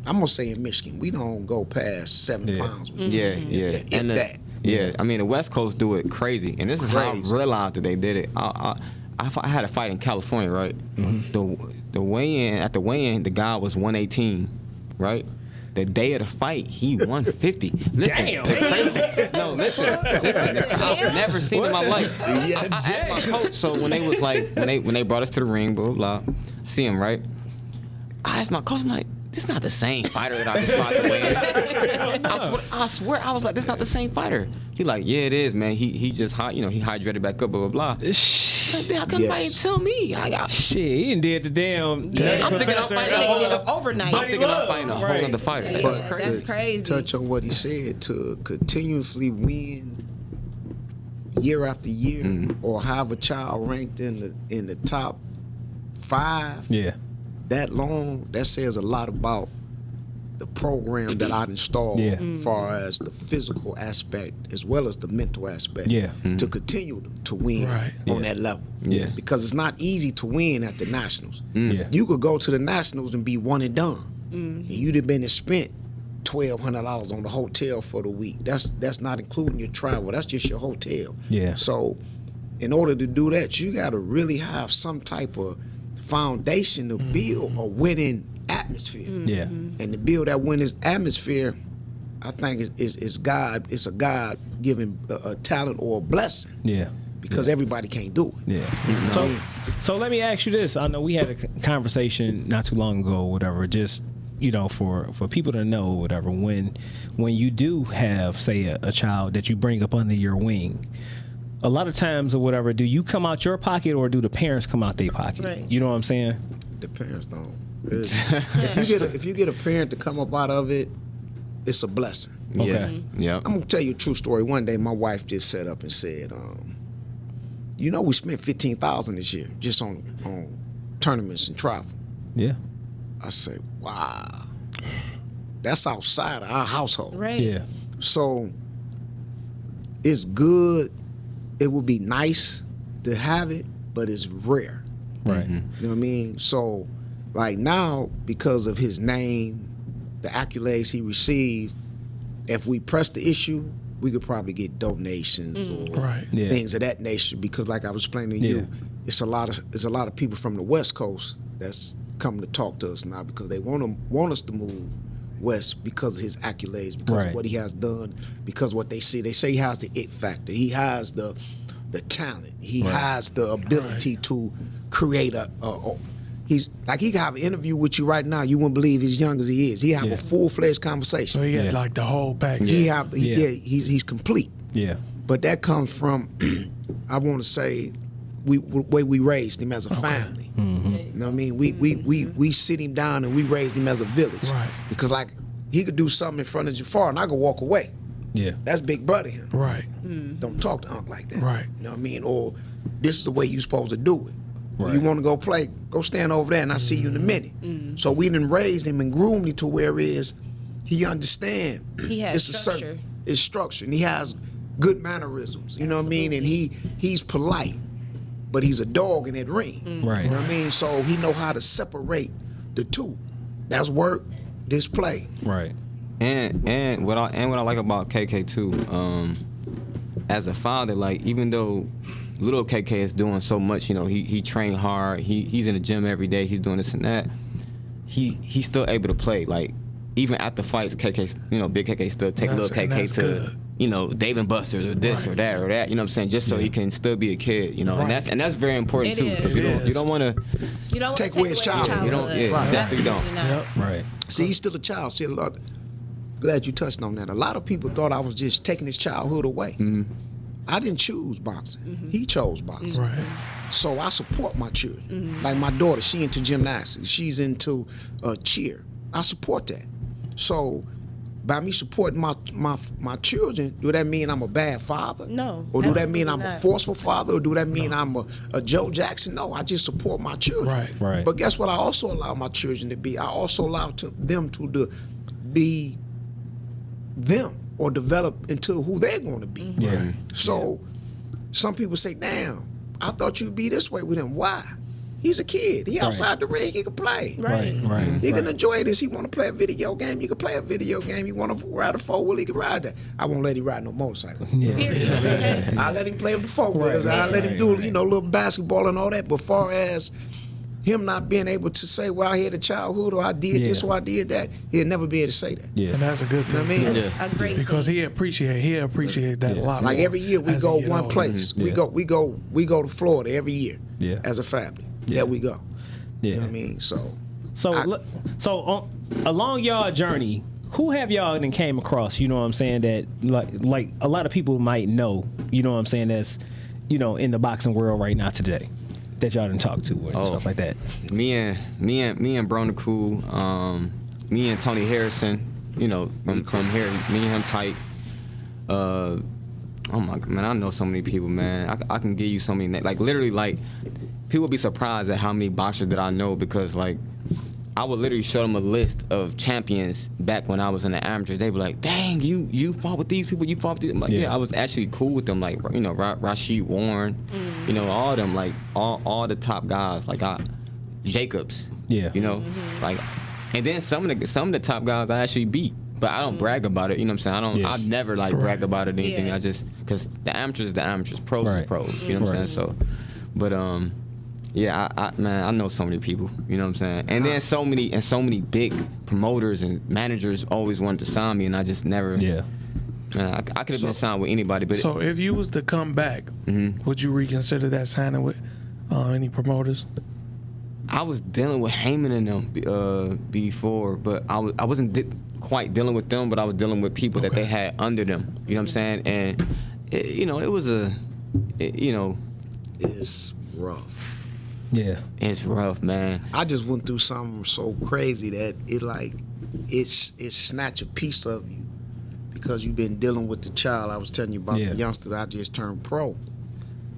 D: I'm gonna say in Michigan, we don't go past 7 pounds.
F: Yeah.
D: If that.
F: Yeah, I mean the West Coast do it crazy, and this is how I realized that they did it. I had a fight in California, right? The weigh-in, the guy was 118, right? The day of the fight, he 150. Listen,
A: Damn.
F: no, listen. I've never seen it in my life.
D: Yeah.
F: I asked my coach. So when they was like, when they brought us to the ring, blah blah blah, I see him, right? I asked my coach, I'm like, this not the same fighter that I just fought the way. I swear, I was like, this not the same fighter. He like, yeah, it is, man. He just he hydrated back up, blah blah blah. Like, how come nobody tell me?
A: Shit, he done did the damn.
F: I'm thinking I'm fighting a whole other
C: overnight.
F: I'm thinking I'm fighting a whole other fighter.
C: Yeah,
F: That's crazy.
C: that's crazy.
D: Touch on what he said, to continuously win year after year, or have a child ranked in the top 5.
A: Yeah.
D: That long, that says a lot about the program that I'd installed, as far as the physical aspect as well as the mental aspect, to continue to win on that level.
F: Yeah.
D: Because it's not easy to win at the nationals.
A: Yeah.
D: You could go to the nationals and be one and done, and you'd have been and spent $1,200 on the hotel for the week. That's not including your travel. That's just your hotel.
A: Yeah.
D: So, in order to do that, you got to really have some type of foundation to build a winning atmosphere.
A: Yeah.
D: And to build that winning atmosphere, I think is God. It's a God-given talent or a blessing.
A: Yeah.
D: Because everybody can't do it.
A: Yeah.
D: You know what I mean?
A: So let me ask you this. I know we had a conversation not too long ago or whatever, just, you know, for people to know or whatever, when you do have, say, a child that you bring up under your wing, a lot of times or whatever, do you come out your pocket or do the parents come out their pocket?
C: Right.
A: You know what I'm saying?
D: The parents don't. If you get a parent to come up out of it, it's a blessing.
A: Okay.
F: Yeah.
D: I'm gonna tell you a true story. One day, my wife just sat up and said, "You know, we spent $15,000 this year just on tournaments and travel."
A: Yeah.
D: I said, "Wow, that's outside of our household."
C: Right.
A: Yeah.
D: So it's good. It would be nice to have it, but it's rare.
A: Right.
D: You know what I mean? So, like now, because of his name, the accolades he received, if we press the issue, we could probably get donations or things of that nature. Because, like I was explaining to you, it's a lot of people from the West Coast that's coming to talk to us now because they want us to move west because of his accolades, because of what he has done, because what they see. They say he has the it factor. He has the talent. He has the ability to create he's like, he can have an interview with you right now. You wouldn't believe as young as he is. He have a full-fledged conversation.
B: So he got like the whole package.
D: He's complete.
A: Yeah.
D: But that comes from, I want to say, way we raised him as a family. You know what I mean? We sit him down and we raised him as a village.
B: Right.
D: Because like he could do something in front of Jafar and I could walk away.
A: Yeah.
D: That's big brother him.
B: Right.
D: Don't talk to Unc like that.
B: Right.
D: You know what I mean? Or this is the way you supposed to do it. Or
A: Right.
D: you want to go play, go stand over there and I'll see you in a minute. So we done raised him and groomed him to where he understand.
C: He has structure.
D: It's structure and he has good mannerisms. You know what I mean? And he's polite, but he's a dog in that ring.
A: Right.
D: You know what I mean? So he know how to separate the two. That's work, this play.
A: Right.
F: And what I like about KK too, as a father, like even though little KK is doing so much, you know, he trained hard, he's in the gym every day, he's doing this and that. He's still able to play. Like even after fights, KK, you know, big KK still take little KK to,
B: good.
F: you know, Dave and Buster's or this or that or that. You know what I'm saying? Just so he can still be a kid, you know.
B: Right.
F: And that's very important
C: It
F: too.
C: is.
F: Because you don't want to.
C: You don't
D: Take away his childhood.
F: You don't. Yeah,
D: Right.
F: definitely don't.
B: Yep.
A: Right.
D: See, he's still a child. See, a lot. Glad you touched on that. A lot of people thought I was just taking his childhood away. I didn't choose boxing. He chose boxing.
B: Right.
D: So I support my children. Like my daughter, she into gymnastics. She's into cheer. I support that. So by me supporting my children, do that mean I'm a bad father?
C: No,
D: Or do that mean I'm
C: absolutely
D: a
C: not.
D: forceful father? Or do that mean I'm a Joe Jackson? No, I just support my children.
B: Right.
A: Right.
D: But guess what I also allow my children to be? I also allow them to be them or develop into who they're going to be.
A: Yeah.
D: So some people say, damn, I thought you'd be this way with him. Why? He's a kid. He outside the ring. He can play.
A: Right. Right.
D: He can enjoy this. He want to play a video game. You can play a video game. He want to ride a four-wheel. He can ride that. I won't let him ride no motorcycle.
C: Period.
D: I let him play with the four-wheelers.
A: Right,
D: I let him
A: right,
D: do,
A: right.
D: you know, little basketball and all that. But far as him not being able to say, well, I had a childhood or I did this or I did that, he'll never be able to say that.
A: Yeah.
B: And that's a good
D: You know
B: thing.
D: what I mean?
F: Yeah.
C: A great
B: Because
C: thing.
B: he appreciate that a lot.
D: Like
B: more
D: every year we
B: as
D: go
B: he get
D: one
B: older.
D: place. We
A: Yeah.
D: go to Florida every year.
A: Yeah.
D: As a family.
A: Yeah.
D: That we go.
A: Yeah.
D: You know what I mean? So
A: So along y'all journey, who have y'all then came across? You know what I'm saying, that like a lot of people might know. You know what I'm saying, that's, you know, in the boxing world right now today, that y'all didn't talk to and stuff like that.
F: Me and Brona Cool, me and Tony Harrison, you know, from here, me and him tight. Oh my man, I know so many people, man. I can give you so many like literally like people would be surprised at how many boxers that I know, because like I would literally show them a list of champions back when I was in the amateurs. They were like, dang, you fought with these people, you fought with these. I'm like, yeah, I was actually cool with them, like, you know, Rashid Warren, you know, all them, like all the top guys, like Jacobs,
A: Yeah.
F: you know, like, and then some of the top guys I actually beat. But I don't brag about it, you know what I'm saying? I never like brag about it or anything.
C: Yeah.
F: I just, because the amateurs, pros
A: Right.
F: is pros, you know what I'm saying? So, but yeah, man, I know so many people, you know what I'm saying? And then so many big promoters and managers always wanted to sign me, and I just never.
A: Yeah.
F: Man, I could have been signed with anybody, but
B: So if you was to come back, would you reconsider that signing with any promoters?
F: I was dealing with Heyman and them before, but I wasn't quite dealing with them, but I was dealing with people that they had under them. You know what I'm saying? And you know, it was you know,
D: it's rough.
A: Yeah.
F: it's rough, man.
D: I just went through something so crazy that it snatch a piece of you because you've been dealing with the child. I was telling you about the youngster that I just turned pro,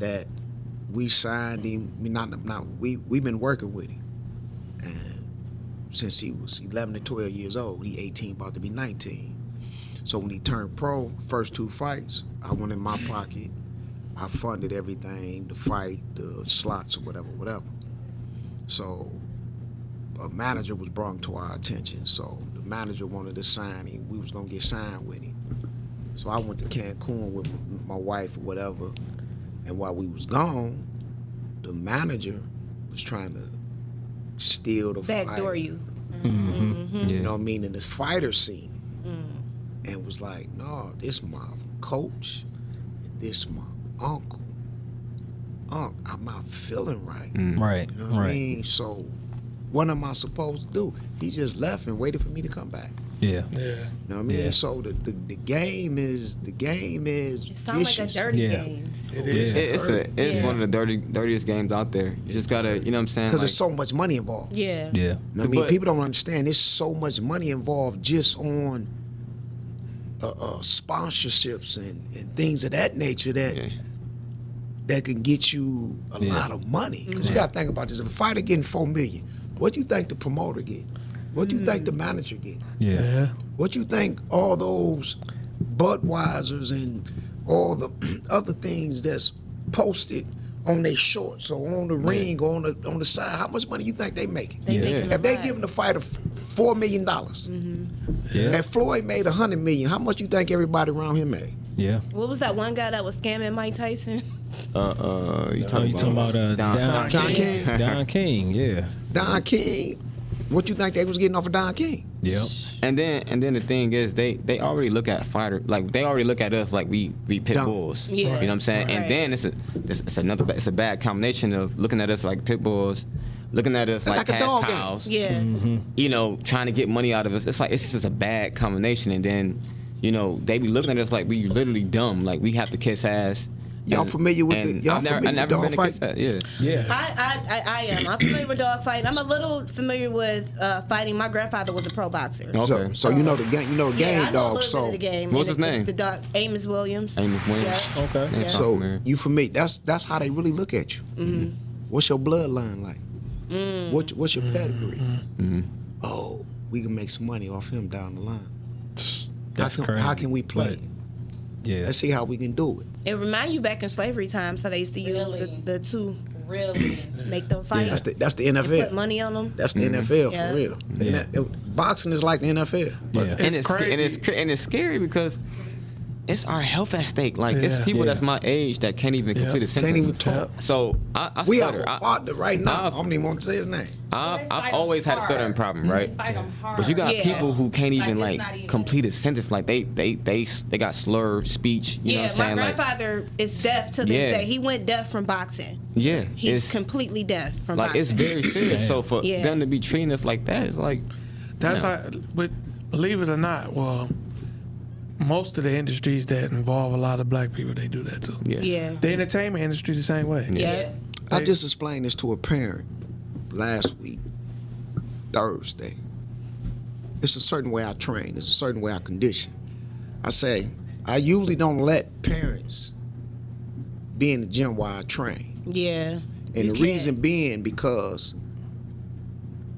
D: that we signed him. We've been working with him, and since he was 11 to 12 years old, he 18, about to be 19. So when he turned pro, first 2 fights, I went in my pocket. I funded everything, the fight, the slots, or whatever. So a manager was brought to our attention. So the manager wanted to sign him. We was gonna get signed with him. So I went to Cancun with my wife or whatever. And while we was gone, the manager was trying to steal the fight.
C: Backdoor you.
D: You know what I mean? In this fighter scene. And was like, no, this my coach and this my uncle. I'm not feeling right.
A: Right.
D: You know what I mean? So what am I supposed to do? He just left and waited for me to come back.
A: Yeah.
B: Yeah.
D: You know what I mean?
A: Yeah.
D: So the game is
C: It sounds like a
D: vicious.
C: dirty
A: Yeah.
C: game.
B: It is.
F: It's
C: Yeah.
F: one of the dirtiest games out there. You just gotta, you know what I'm saying?
D: Because
F: Like,
D: there's so much money involved.
C: Yeah.
A: Yeah.
D: You know what I mean?
F: But-
D: People don't understand. There's so much money involved just on sponsorships and things of that nature that can get you a lot of money. Because you got to think about this. If a fighter getting $4 million, what do you think the promoter get? What do you think the manager get?
A: Yeah.
B: Yeah.
D: What you think all those Budweisers and all the other things that's posted on their shorts or on the ring or on the side? How much money you think they making?
C: They
A: Yeah.
C: making a
D: If they
C: lot.
D: giving the fighter $4 million,
A: Yeah.
D: and Floyd made $100 million, how much you think everybody around him made?
A: Yeah.
C: What was that one guy that was scamming Mike Tyson?
F: you
A: Oh, you talking about
F: Don
D: Don King?
A: Don King, yeah.
D: Don King, what you think they was getting off of Don King?
A: Yep.
F: And then the thing is, they already look at fighter like they already look at us like we pit
D: Dumb.
F: bulls.
C: Yeah.
F: You know what I'm saying?
C: Right.
F: And then it's a bad combination of looking at us like pit bulls, looking at us like
D: Like a
F: cash
D: dog game.
F: cows.
C: Yeah.
F: You know, trying to get money out of us. It's just a bad combination. And then, you know, they be looking at us like we literally dumb, like we have to kiss ass.
D: Y'all familiar with
F: and
D: y'all
F: I've never,
D: familiar
F: I never
D: with
F: been
D: dog
F: to kiss
D: fight?
F: ass. Yeah.
A: Yeah.
C: I am. I'm familiar with dog fighting. I'm a little familiar with fighting. My grandfather was a pro boxer.
F: Okay.
D: So you know the game,
C: Yeah, I know a
D: dog.
C: little
D: So
C: bit of the game.
F: What's
C: And
F: his
C: it's
F: name?
C: The dog, Amos Williams.
F: Amos Williams.
C: Yeah.
A: Okay.
F: Yeah.
D: so
F: familiar.
D: you familiar? That's how they really look at you. What's your bloodline like? What's your pedigree? Oh, we can make some money off him down the line.
A: That's
D: how
A: crazy.
D: can we play?
A: But- Yeah.
D: Let's see how we can do it.
C: It remind you back in slavery time, so they used to use
E: Really?
C: the two,
E: Really?
C: make them fight.
D: That's the
C: and put
D: NFL.
C: money on them.
D: That's the NFL
C: Yeah.
D: for real.
A: Yeah.
D: Boxing is like the NFL.
A: Yeah.
F: And
B: It's
F: it's scary because it's our health at stake. Like it's
B: Yeah.
F: people
A: Yeah.
F: that's my age that can't even
B: Yeah.
F: complete a sentence.
D: Can't even talk.
F: So I
D: We have
F: stutter.
D: a partner right now. I
F: I've-
D: don't even want to say his name.
F: I've always had a stuttering problem, right?
E: Fight them hard.
F: But you got
C: Yeah.
F: people who can't even
E: Like, it's
F: like
E: not even-
F: complete a sentence. Like they got slurred speech. You know
C: Yeah,
F: what
C: my
F: I'm saying? Like
C: grandfather is deaf to this
F: Yeah.
C: day. He went deaf from boxing.
F: yeah,
C: He's
F: it's
C: completely deaf from
F: like
C: boxing.
F: it's very serious. So for
C: Yeah.
F: them to be treating us like that is like
B: That's
F: No.
B: how. But believe it or not, well, most of the industries that involve a lot of black people, they do that too.
C: Yeah.
B: The entertainment industry the same way.
C: Yeah.
D: I just explained this to a parent last week, Thursday. It's a certain way I train. It's a certain way I condition. I say, I usually don't let parents be in the gym while I train.
C: Yeah.
D: And
C: You
D: the
C: can't.
D: reason being because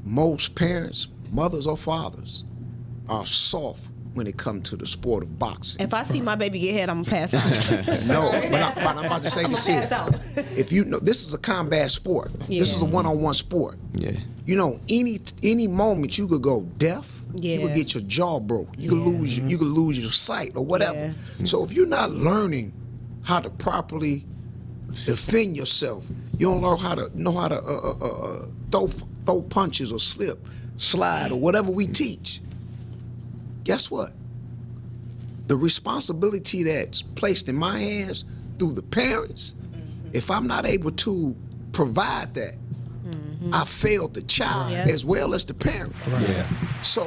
D: most parents, mothers or fathers, are soft when it comes to the sport of boxing.
C: If I see my baby get hit, I'm gonna pass out.
D: No, but I'm about to say
C: I'm
D: this
C: gonna
D: here.
C: pass out.
D: If you know, this is a combat sport. This is a
C: Yeah.
D: one-on-one sport.
F: yeah.
D: You know, any moment you could go deaf. You
C: Yeah.
D: could get your jaw broke. You could lose your sight or whatever. So if you're not learning how to properly defend yourself, you don't know how to throw punches or slide or whatever we teach. Guess what? The responsibility that's placed in my hands through the parents, if I'm not able to provide that, I failed the child
C: Yeah.
D: as well as the parent.
A: Yeah.
D: So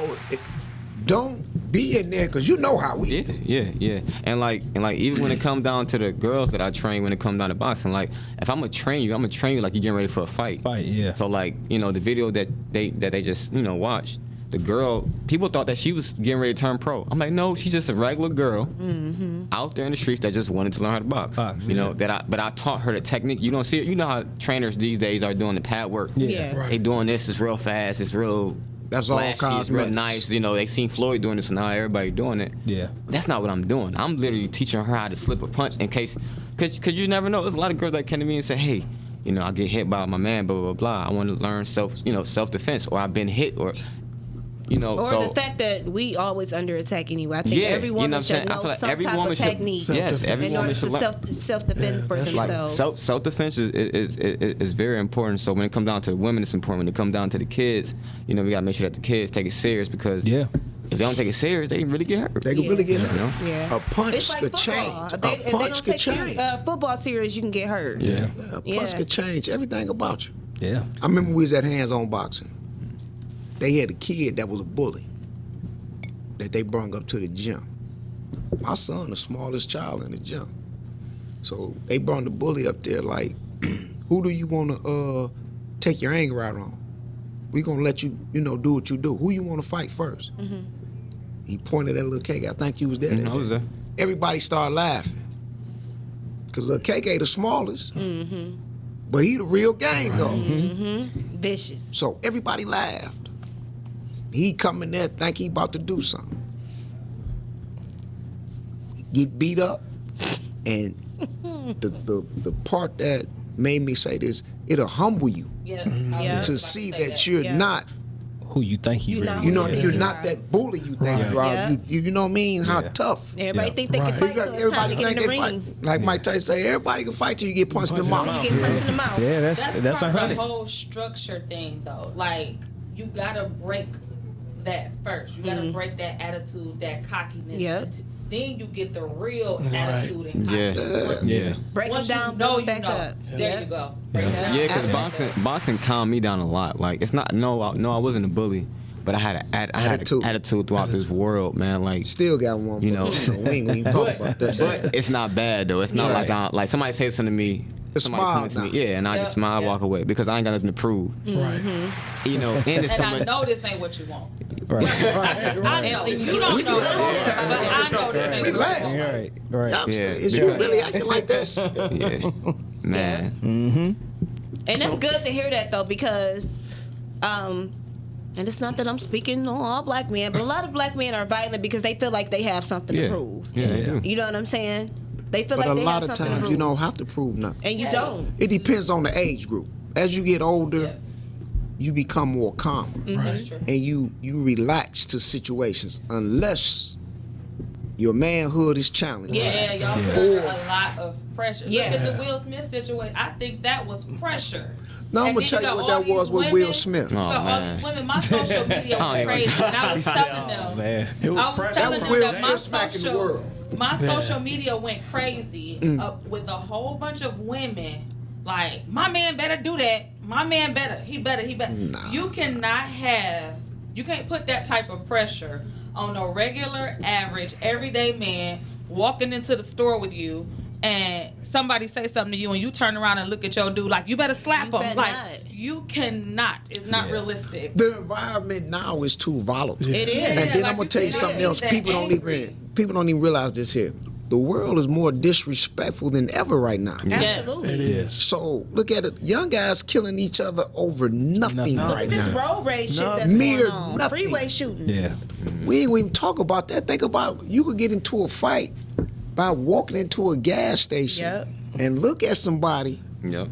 D: don't be in there because you know how we.
F: Yeah. And like even when it comes down to the girls that I train, when it comes down to boxing, like if I'm gonna train you like you're getting ready for a fight.
A: Fight, yeah.
F: So like, you know, the video that they just, you know, watched, the girl, people thought that she was getting ready to turn pro. I'm like, no, she's just a regular girl out there in the streets that just wanted to learn how to box. You know, but I taught her the technique. You don't see it. You know how trainers these days are doing the pad work.
C: Yeah.
B: Right.
F: They doing this, it's real fast, it's real
D: That's all
F: flashy, it's real
D: cosmetics.
F: nice. You know, they seen Floyd doing this, and now everybody doing it.
A: Yeah.
F: That's not what I'm doing. I'm literally teaching her how to slip a punch in case, cause you never know. There's a lot of girls that come to me and say, hey, you know, I get hit by my man, blah blah blah. I want to learn self defense, or I've been hit, or you know.
C: Or
F: so
C: the fact that we always under attack anyway. I think
F: Yeah,
C: every
F: you know what
C: woman
F: I'm
C: should
F: saying? I
C: know
F: feel like
C: some
F: every
C: type
F: woman
C: of
F: should-
C: technique.
F: yes, every
C: in
F: woman
C: order
F: should
C: to
F: learn.
C: self-defend for
B: that's
F: like
C: themselves.
F: self defense is very important. So when it comes down to the women, it's important. When it comes down to the kids, you know, we gotta make sure that the kids take it serious because
A: Yeah.
F: if they don't take it serious, they can really get hurt.
D: They can really get hurt.
F: You know?
C: Yeah.
D: A punch
C: It's like
D: could
C: football.
D: change.
C: If they,
D: A
C: if they
D: punch
C: don't
D: could
C: take
D: change.
C: football serious, you can get hurt.
A: Yeah.
D: A punch
C: Yeah.
D: could change everything about you.
A: Yeah.
D: I remember we was at hands-on boxing. They had a kid that was a bully. that they brung up to the gym. My son, the smallest child in the gym. So they brought the bully up there like, who do you want to take your anger out on? We gonna let you, do what you do. Who you want to fight first? Mm-hmm. He pointed at Lil KK. I think you was there.
F: I was there.
D: Everybody started laughing. Cause Lil KK the smallest, but he the real gang though.
C: Vicious.
D: So everybody laughed. He come in there think he about to do something. Get beat up, and the part that made me say this, it'll humble you to see that you're not
A: who you think you really
D: you're not that bully you think you are.
C: Yeah.
D: You know what I mean? How tough.
C: Everybody think they can fight, so it's time to get in the ring.
D: Fight. Like Mike Tyson say, everybody can fight till you get punched in the mouth.
C: You get punched in the mouth.
A: Yeah, that's
E: part of
A: 100.
E: the whole structure thing, though. Like, you gotta break that first. You gotta break that attitude, that cockiness.
C: Yep.
E: Then you get the real attitude and cockiness.
F: Yeah.
C: Break them
E: Once
C: down,
E: you know,
C: build them back up.
E: There you go.
F: Yeah, because boxing calmed me down a lot. Like, it's not, I wasn't a bully, but I had an attitude throughout this world, man. Like,
D: still got one,
F: you know.
D: We ain't even talk about that.
F: But it's not bad though. It's not like somebody says something to me.
D: Smile
F: To me, and I just smile, walk away because I ain't got nothing to prove.
B: Right.
F: You know, and it's
E: And I know this ain't what you want.
A: Right.
E: I know. You don't know that, but I know this ain't what you want.
A: Right.
D: Is you really acting like this?
F: Yeah, man.
C: And that's good to hear that though, because and it's not that I'm speaking on all black men, but a lot of black men are violent because they feel like they have something to prove.
F: Yeah.
C: You know what I'm saying? They feel
D: But
C: like
D: a
C: they
D: lot
C: have
D: of
C: something to
D: times
C: prove.
D: you don't have to prove nothing.
C: And you don't.
D: It depends on the age group. As you get older, you become more calm,
E: That's true.
D: and you relax to situations unless your manhood is challenged.
E: Yeah, y'all put a lot of pressure.
C: Yeah.
E: Look at the Will Smith situation. I think that was pressure.
D: No, I'm
E: And
D: gonna
E: then
D: tell you
E: got
D: what
E: all
D: that was
E: these
D: with
E: women-
D: Will Smith.
E: You got all these women. My social media went crazy. And I was telling them.
A: Man.
E: I was telling them
D: Will
E: that my
D: Smith smacking the world.
E: social media went crazy with a whole bunch of women. Like, my man better do that. My man better. He better.
D: Nah.
E: You can't put that type of pressure on a regular, average, everyday man walking into the store with you, and somebody say something to you and you turn around and look at your dude like, you better slap him.
C: better
E: Like,
C: not.
E: you cannot. It's not realistic.
D: The environment now is too volatile.
C: It is.
D: And then
E: like,
D: I'm gonna tell you something
E: cannot
D: else.
E: be that angry.
D: People don't even realize this here. The world is more disrespectful than ever right now.
E: Yes.
C: Absolutely.
B: It is.
D: So look at it. Young guys killing each other over nothing right
C: This
D: now.
C: road rage shit that's
D: Mere
C: going on.
D: nothing.
C: Freeway shooting.
A: Yeah.
D: We ain't even talk about that. Think about you could get into a fight by walking into a gas station
C: Yep.
D: and look at somebody
F: Yep.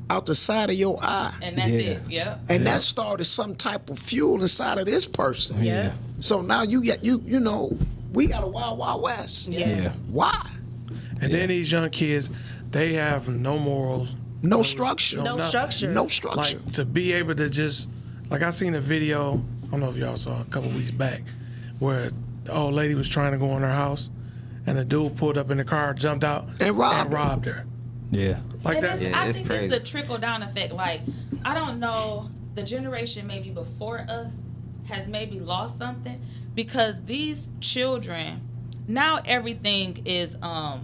D: out the side of your eye.
E: And that's it. Yeah.
D: And that started some type of fuel inside of this person.
C: Yeah.
D: So now you get we got a wild, wild west.
C: Yeah.
D: Why?
B: And then these young kids, they have no morals.
D: No structure.
C: No
B: nothing.
C: structure.
D: No structure.
B: Like, to be able to just, like, I seen a video, I don't know if y'all saw a couple weeks back, where the old lady was trying to go in her house, and the dude pulled up in the car, jumped out,
D: And robbed
B: her.
A: Yeah.
B: Like
E: And
B: that.
E: I
F: it's
E: think
F: crazy.
E: it's a trickle down effect. Like, I don't know, the generation maybe before us has maybe lost something, because these children, now everything is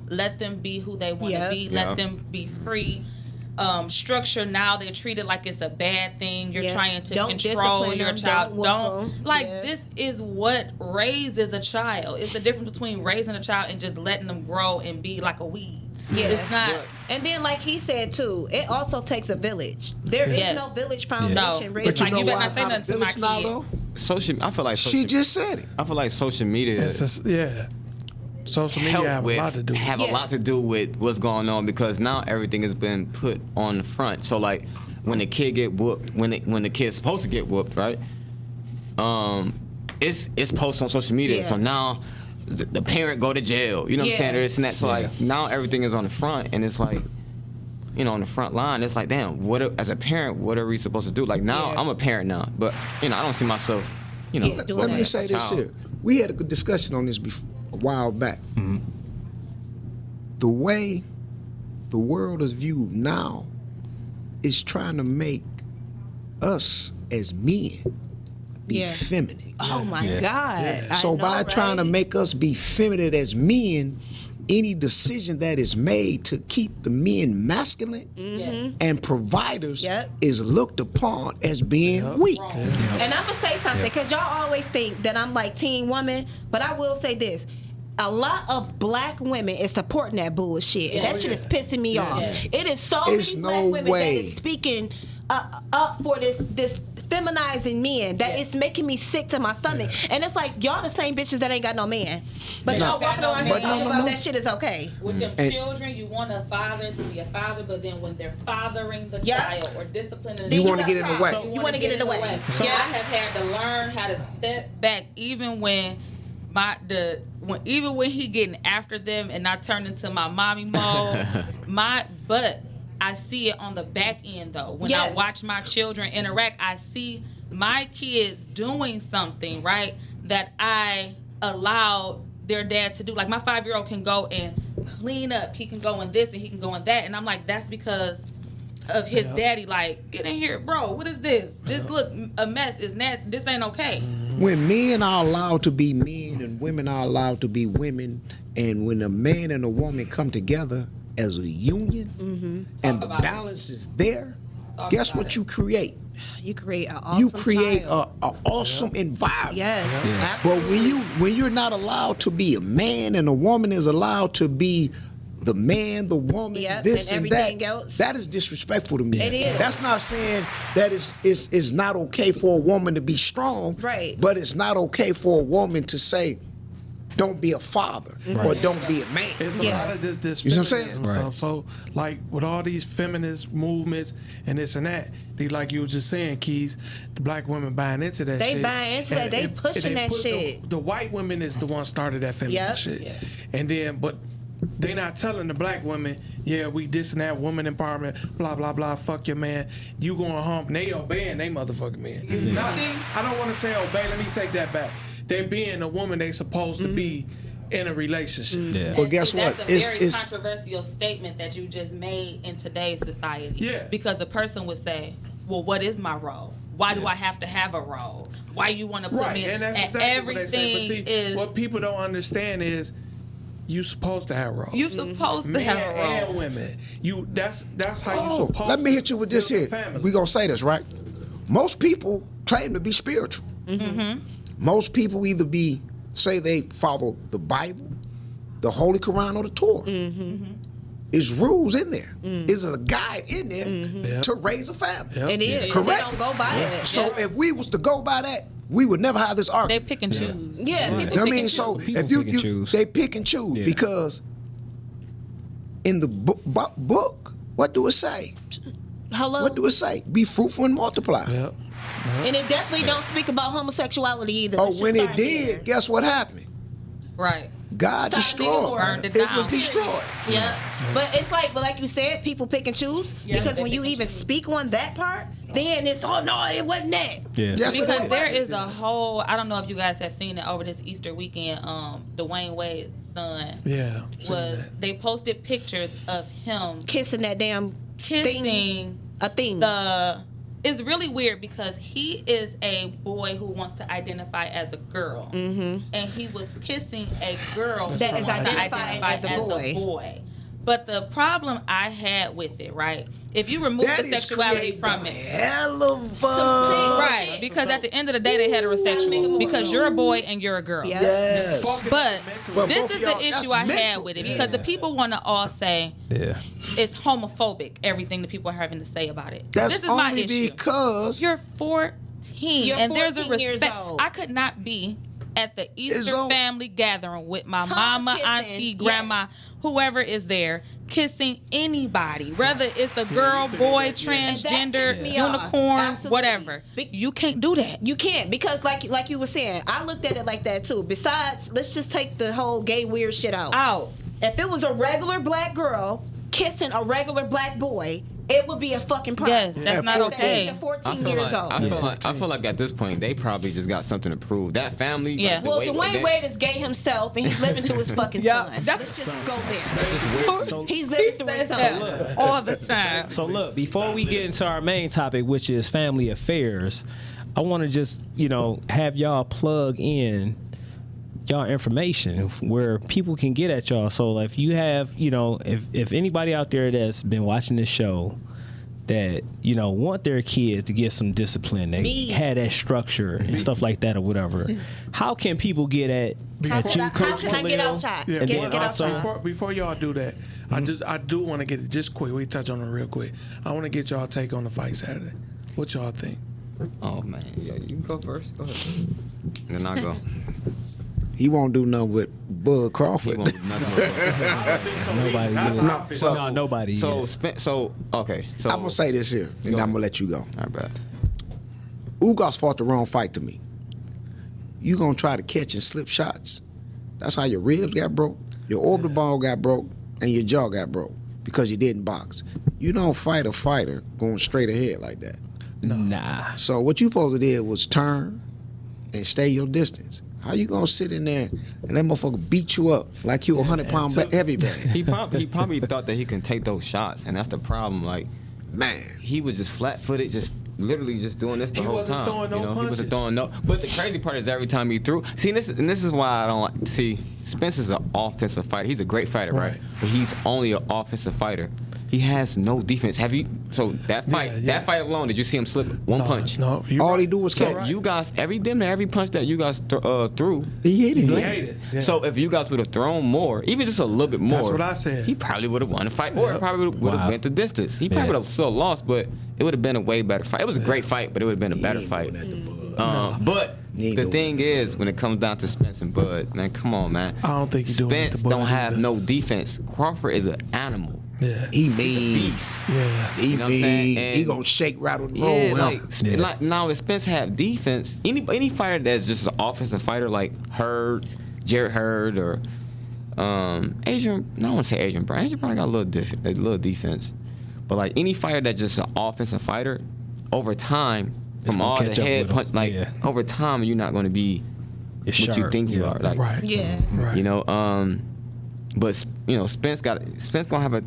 E: let them be who they want to
C: Yep.
E: be, let them be free. Structure, now they're treated like it's a bad thing. You're
C: Yeah.
E: trying to
C: Don't
E: control
C: discipline
E: your
C: them,
E: child.
C: don't whoop them.
E: Like,
C: Yeah.
E: this is what raises a child. It's the difference between raising a child and just letting them grow and be like a weed.
C: Yeah.
E: It's not.
C: And then, like he said too, it also takes a village. There is
E: Yes.
C: no village foundation.
E: No.
C: raising
E: But you know
C: kids.
E: better not say
D: it's
E: nothing to
D: a
E: my
D: village now,
E: kid.
D: though?
F: I feel like
D: She just said it.
F: I feel like social media
B: It's just, yeah. Social media
F: help
B: have
F: with
B: a lot to do with it.
F: have a lot to do with what's going on, because now everything has been put on the front. So like when the kid get whooped, when the kid's supposed to get whooped, right? It's posted on social media.
C: Yeah.
F: So now the parent go to jail. You know what I'm saying?
C: Yeah.
F: This and that. So like now everything is on the front, and it's like, on the front line. It's like, damn, as a parent, what are we supposed to do? Like now,
C: Yeah.
F: I'm a parent now, but I don't see myself,
C: Yeah, doing
D: Let me
C: that.
D: say this
F: child.
D: here. We had a good discussion on this a while back. The way the world is viewed now is trying to make us as men be
C: Yeah.
D: feminine.
C: Oh my
A: Yeah.
C: God. I
D: So
C: know,
D: by trying to
C: right?
D: make us be feminine as men, any decision that is made to keep the men masculine and providers
C: Yep.
D: is looked upon as being weak.
C: And I'm gonna say something because y'all always think that I'm like teen woman, but I will say this. A lot of black women is supporting that bullshit, and that shit is pissing me off. It is so
D: It's
C: many
D: no
C: black women
D: way.
C: that is speaking up for this feminizing men that it's making me sick to my stomach. And it's like y'all the same bitches that ain't got no man, but y'all walking around here
D: But no,
C: talking
D: no,
C: about
D: no.
C: that shit is okay.
E: With them
D: And-
E: children, you want a father to be a father, but then when they're fathering the
C: Yeah.
E: child or disciplining
D: You
E: the
D: wanna
E: child,
D: get in the way.
C: You wanna get in the way.
E: So
C: Yeah.
E: I have had to learn how to step back, even when even when he getting after them, and I turn into my mommy mode. But I see it on the back end though. When I
C: Yes.
E: watch my children interact, I see my kids doing something right that I allowed their dad to do. Like my 5-year-old can go and clean up. He can go in this and he can go in that. And I'm like, that's because of his daddy. Like, get in here, bro. What is this? This look a mess. This ain't okay.
D: When men are allowed to be men and women are allowed to be women, and when a man and a woman come together as a union and the
E: about it.
D: balance is there,
E: Talk
D: guess
E: about
D: what
E: it.
D: you create?
C: You create an awesome
D: You create
C: child.
D: a awesome environment.
C: Yes.
D: But
C: Absolutely.
D: when you're not allowed to be a man and a woman is allowed to be the man, the woman,
C: Yep,
D: this
C: and
D: and that,
C: everything else.
D: that is disrespectful to me.
C: It is.
D: That's not saying that it's not okay for a woman to be strong.
C: Right.
D: But it's not okay for a woman to say, don't be a father or don't be a man.
B: It's a
C: Yeah.
B: lot of this
D: You see what I'm saying?
B: feminism stuff. So, like, with all these feminist movements and this and that, they, like you were just saying, Keys, the black women buying into that
C: They
B: shit.
C: buying into that. They
B: And
C: pushing that
B: put
C: shit.
B: The white women is the one started that feminist
C: Yep.
B: shit.
E: Yeah.
B: And then, but they not telling the black women, yeah, we this and that, woman empowerment, blah, blah, blah, fuck your man. You going home. They obeying they motherfucking man. Not, I don't want to say obey. Let me take that back. They being a woman they supposed to be in a relationship.
A: Yeah.
D: Well, guess
E: See,
D: what?
E: That's a very
D: It's
E: controversial statement that you just made in today's society.
B: Yeah.
E: Because a person would say, well, what is my role? Why do I have to have a role? Why you want to put
B: Right,
E: me in?
B: and that's
E: And
B: exactly what they say.
E: everything
B: But see,
E: is,
B: what people don't understand is you supposed to have roles.
E: you supposed to
B: Men
E: have a
B: and
E: role.
B: women. That's how you
D: Oh,
B: supposed
D: let me
B: to
D: hit you with this
B: build a
D: here.
B: family.
D: We gonna say this, right? Most people claim to be spiritual. Most people either say they follow the Bible, the Holy Quran, or the Torah. There's rules in there. There's a guide in there to raise a family.
B: Yep.
C: It is.
D: Correct.
C: They don't go by it.
D: So if we was to go by that, we would never have this
E: They
D: argument.
E: pick and choose.
C: Yeah, people
D: You know what I
C: pick
D: mean?
C: and
D: So
C: choose.
A: People
D: if you,
A: pick and choose.
D: they pick and choose
A: Yeah.
D: because in the book, what do it say?
C: Hello.
D: What do it say? Be fruitful and multiply.
B: Yep.
C: And it definitely don't speak about homosexuality either.
D: Oh,
C: Let's just
D: when it
C: start there.
D: did, guess what happened?
E: Right.
D: God
C: Stop
D: destroyed.
C: being
E: Burned it
D: It
E: down.
D: was destroyed.
C: Yeah, but it's like you said, people pick and choose
E: Yeah,
C: because
E: they
C: when you
E: pick and
C: even
E: choose.
C: speak on that part, then it's no, it wasn't that.
A: Yeah.
D: Yes, it
E: Because
D: is.
E: there is a whole, I don't know if you guys have seen it over this Easter weekend. Dwayne Wade's son
B: Yeah.
E: they posted pictures of him
C: Kissing that damn
E: kissing
C: a thing.
E: It's really weird because he is a boy who wants to identify as a girl, and he was kissing a girl
C: That
E: who
C: is
E: wants to
C: identifying
E: identify
C: as a
E: as a boy. But the problem I had with it, right? If you remove
D: That
E: the
D: is
E: sexuality
D: creating
E: from
D: a
E: it,
D: hell of a
E: right? Because at the end of the day, they're heterosexual because you're a boy and you're a girl.
C: Yeah.
D: Yes.
E: But
D: Well,
E: this
D: both
E: is
D: of y'all,
E: the issue
D: that's
E: I had
D: mental.
E: with it because the people want to all say
A: Yeah.
E: it's homophobic. Everything that people are having to say about it.
D: That's
E: this is my
D: only
E: issue.
D: because
E: You're 14,
C: You're
E: and there's a
C: 14 years
E: respect.
C: old.
E: I could not be at the
D: It's
E: Easter
D: on-
E: family gathering with my
C: Tongue
E: mama,
C: kissing,
E: auntie,
C: yes.
E: grandma, whoever is there, kissing anybody, whether it's a girl, boy, transgender,
C: pissed me off.
E: unicorn,
C: Absolutely.
E: whatever. You can't do that.
C: You can't because like you were saying, I looked at it like that too. Besides, let's just take the whole gay weird shit out.
E: Out.
C: If it was a regular black girl kissing a regular black boy, it would be a fucking problem.
E: Yes, that's
D: At
E: not
D: 14.
E: okay.
C: 14 years old.
F: I feel like at this point they probably just got something to prove. That family,
E: Yeah.
C: Well,
F: the
C: Dwayne
F: way
C: Wade is gay himself, and he's living through his fucking
E: Yeah,
C: son.
E: that's-
C: Let's just go there.
A: So,
C: He's living through his son.
E: All the time.
A: so look, before we get into our main topic, which is family affairs, I want to just, have y'all plug in y'all information where people can get at y'all. So if you have, if anybody out there that's been watching this show that, want their kids to get some discipline, they had that structure and stuff like that or whatever, how can people get at you,
C: How
A: Coach
C: can I get
A: Khalil?
C: outside?
B: Yeah,
C: Get outside.
B: before y'all do that, I do want to get it just quick. We touch on it real quick. I want to get y'all take on the fight Saturday. What y'all think?
F: Oh man, yeah, you can go first. Go ahead. Then I go.
D: He won't do nothing with Bud
F: He
D: Crawford.
F: won't do nothing but
A: Nobody.
B: That's
A: is.
B: what I feel.
A: No, nobody.
F: So,
A: is.
F: okay. So
D: I'm gonna say this here, and
F: Go
D: I'm gonna
F: ahead.
D: let you go.
F: All right, bro.
D: Ugas fought the wrong fight to me. You gonna try to catch and slip shots? That's how your ribs got broke, your orbital bone got broke, and your jaw got broke because you didn't box. You don't fight a fighter going straight ahead like that.
A: Nah.
D: So what you supposed to do was turn and stay your distance. How you gonna sit in there and that motherfucker beat you up like you a 100-pound heavy bag?
F: He probably thought that he can take those shots, and that's the problem. Like,
D: Man,
F: he was just flat-footed, just literally just doing this the
B: He
F: whole
B: wasn't
F: time.
B: throwing no
F: He wasn't
B: punches.
F: throwing no. But the crazy part is every time he threw. See, this is why I don't like. See, Spence is an offensive fighter. He's a great fighter, right? But he's only an offensive fighter. He has no defense. Have you? So that fight, that fight alone, did you see him slip one punch?
B: No,
D: all he do was
F: So
D: catch.
F: you guys, every punch that you guys threw,
D: He hit him.
B: He hate it. Yeah.
F: So if you guys would have thrown more, even just a little bit more,
B: That's what I said.
F: he probably would have won the fight, or it probably would have
A: Wow.
F: went the distance. He probably would have still lost, but it would have been a way better fight. It was a great fight, but it would have been a better
D: He ain't
F: fight.
D: doing that to Bud.
F: But
D: He ain't
F: the
D: doing
F: thing is, when it comes down to Spence and Bud, man, come on, man.
B: I don't think he's doing it to
F: Spence
B: Bud
F: don't have
B: either.
F: no defense. Crawford is an animal.
B: Yeah.
D: He
F: He's a
D: mean.
F: beast.
B: Yeah.
D: He
F: You know what I'm saying?
D: mean. He
F: And-
D: gonna shake, rattle, and roll.
F: Yeah,
D: him.
F: like now if Spence have defense, any fighter that's just an offensive fighter like Jarrett Hurd or Adrian, no, I don't want to say Adrian Brown. Adrian Brown got a little defense, but like any fighter that's just an offensive fighter, over time
A: It's
F: from
A: gonna
F: all the
A: catch up
F: head
A: with him.
F: punch, like
A: Yeah.
F: over time you're not going to be
A: It's
F: what you
A: sharp.
F: think you are. Like,
B: Right.
C: Yeah.
B: Right.
F: you know, but Spence gonna have a.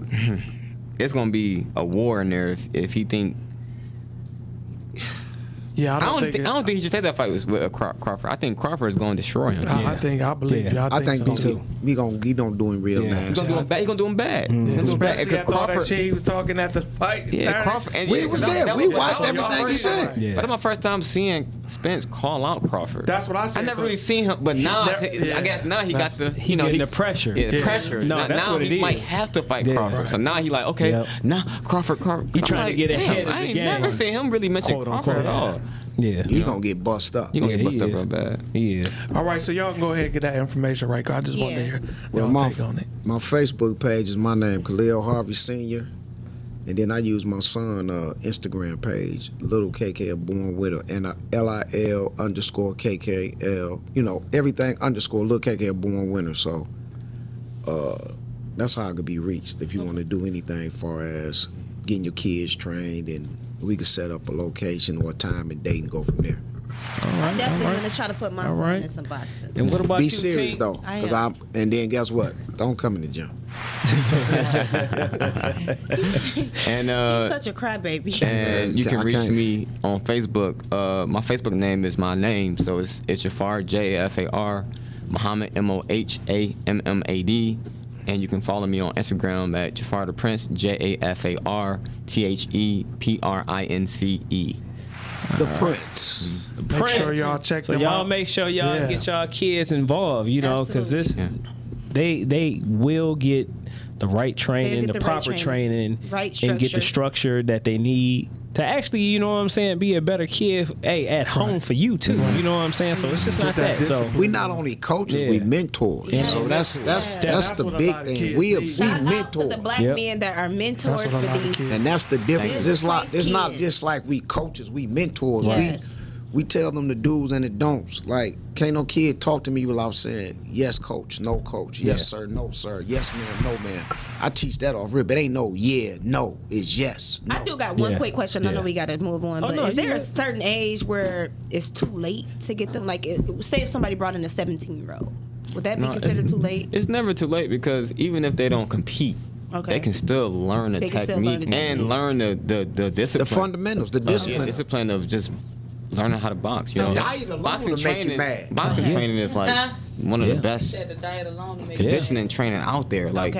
F: It's gonna be a war in there if he think.
B: Yeah,
F: I don't think he should take that fight with Crawford. I think Crawford is going to destroy him.
B: I believe
A: Yeah.
B: you.
D: I think
B: so
D: me too. He don't do him real
A: Yeah.
F: He's
D: nasty.
F: gonna do him bad. He's gonna do him bad. He's gonna do him bad
B: Especially
F: because
B: after all that
F: Crawford.
B: shit he was talking at the fight.
F: Yeah,
B: Saturday.
F: Crawford. And
D: We
F: yeah,
D: was
F: 'cause
D: there.
F: that
D: We
F: was-
D: watched
B: y'all
D: everything he
B: already
D: said.
A: Yeah.
F: But that's my first time seeing Spence call out Crawford.
B: That's what I said.
F: I never really seen him, but now
B: Yeah.
F: I guess now he got the
A: He getting the pressure.
F: Yeah, the
B: Yeah.
F: pressure.
A: No, that's
F: now
A: what
F: he
A: it
F: might
A: is.
F: have to fight
A: Yeah.
F: Crawford. So now he like, okay,
A: Yep.
F: now Crawford.
A: He
F: I'm
A: trying to
F: like,
A: get ahead
F: damn,
A: of
F: I
A: the
F: ain't
A: game.
F: never seen him really mention
A: Quote,
F: Crawford
A: unquote.
F: at all.
A: Yeah.
D: He gonna get bust up.
F: He gonna
A: Yeah,
F: get
A: he
F: busted up
A: is.
F: real bad.
A: He is.
B: All right, so y'all can go ahead and get that information right. 'Cause I just want to
C: Yeah.
B: hear
D: Well,
B: y'all
D: my
B: take on it.
D: Facebook page is my name, Khalil Harvey Sr. And then I use my son Instagram page, Little KK Born With Her, and LIL_KKL. Everything _ Little KK Born Winner. So that's how I could be reached if you want to do anything as far as getting your kids trained, and we could set up a location or a time and date and go from there.
C: I'm definitely gonna try to put my son
A: right.
C: in some boxing.
A: And what about
D: Be
A: you,
D: serious
A: T?
D: though,
C: I
D: cause
C: am.
D: and then guess what? Don't come in the gym.
F: And
C: You're such a crybaby.
F: and you
D: I
F: can reach
D: can't.
F: me on Facebook. My Facebook name is my name, so it's Jafar Jafar, Muhammad Mohammad, and you can follow me on Instagram at Jafar the Prince JafarTheprince.
D: The Prince.
B: Make sure y'all check
A: So
B: them
A: y'all
B: out.
A: make sure y'all
B: Yeah.
A: get y'all kids involved, because this
F: Yeah.
A: they will get the right training,
C: get
A: the
C: the right
A: proper training,
C: right
A: and get the
C: structure.
A: structure that they need to actually, be a better kid, at home for you too. You know what I'm saying? So it's just not
B: that
A: that. So
B: discipline.
D: We not only coaches, we
A: Yeah.
D: mentors.
C: Yeah.
D: So that's
B: That's
D: the
B: what a
D: big
B: lot of
D: thing.
B: kids
D: We
B: need.
C: Shout out to
D: mentor.
C: the black
A: Yep.
C: men that are mentors
B: That's what a
C: for
B: lot of
C: these.
B: kids.
D: And that's the difference.
C: Yeah.
D: It's like it's not
C: Kids.
D: just like we coaches, we mentors.
C: Yes.
D: We tell them the do's and the don'ts. Like, can't no kid talk to me without saying, yes, coach, no, coach. Yes, sir, no, sir. Yes, ma'am, no, ma'am. I teach that off rip. It ain't no no. It's yes. No.
C: I do got one
A: Yeah.
C: quick question. I know
A: Yeah.
C: we got to move on,
A: Oh,
C: but
A: no,
C: is there
A: you
C: a
A: good.
C: certain age where it's too late to get them? Like, say if somebody brought in a 17-year-old, would that be
F: No,
C: considered too late?
F: It's never too late because even if they don't compete,
C: Okay.
F: they can still learn the
C: They can still learn
F: technique
C: the
F: and
C: technique.
F: learn the discipline.
D: The fundamentals, the
F: Yeah,
D: discipline.
F: discipline of just learning how to box. You know,
D: diet alone
F: boxing
D: will make you mad.
F: Boxing training is like one of the best
E: Said the diet alone make
F: conditioning training out there. Like,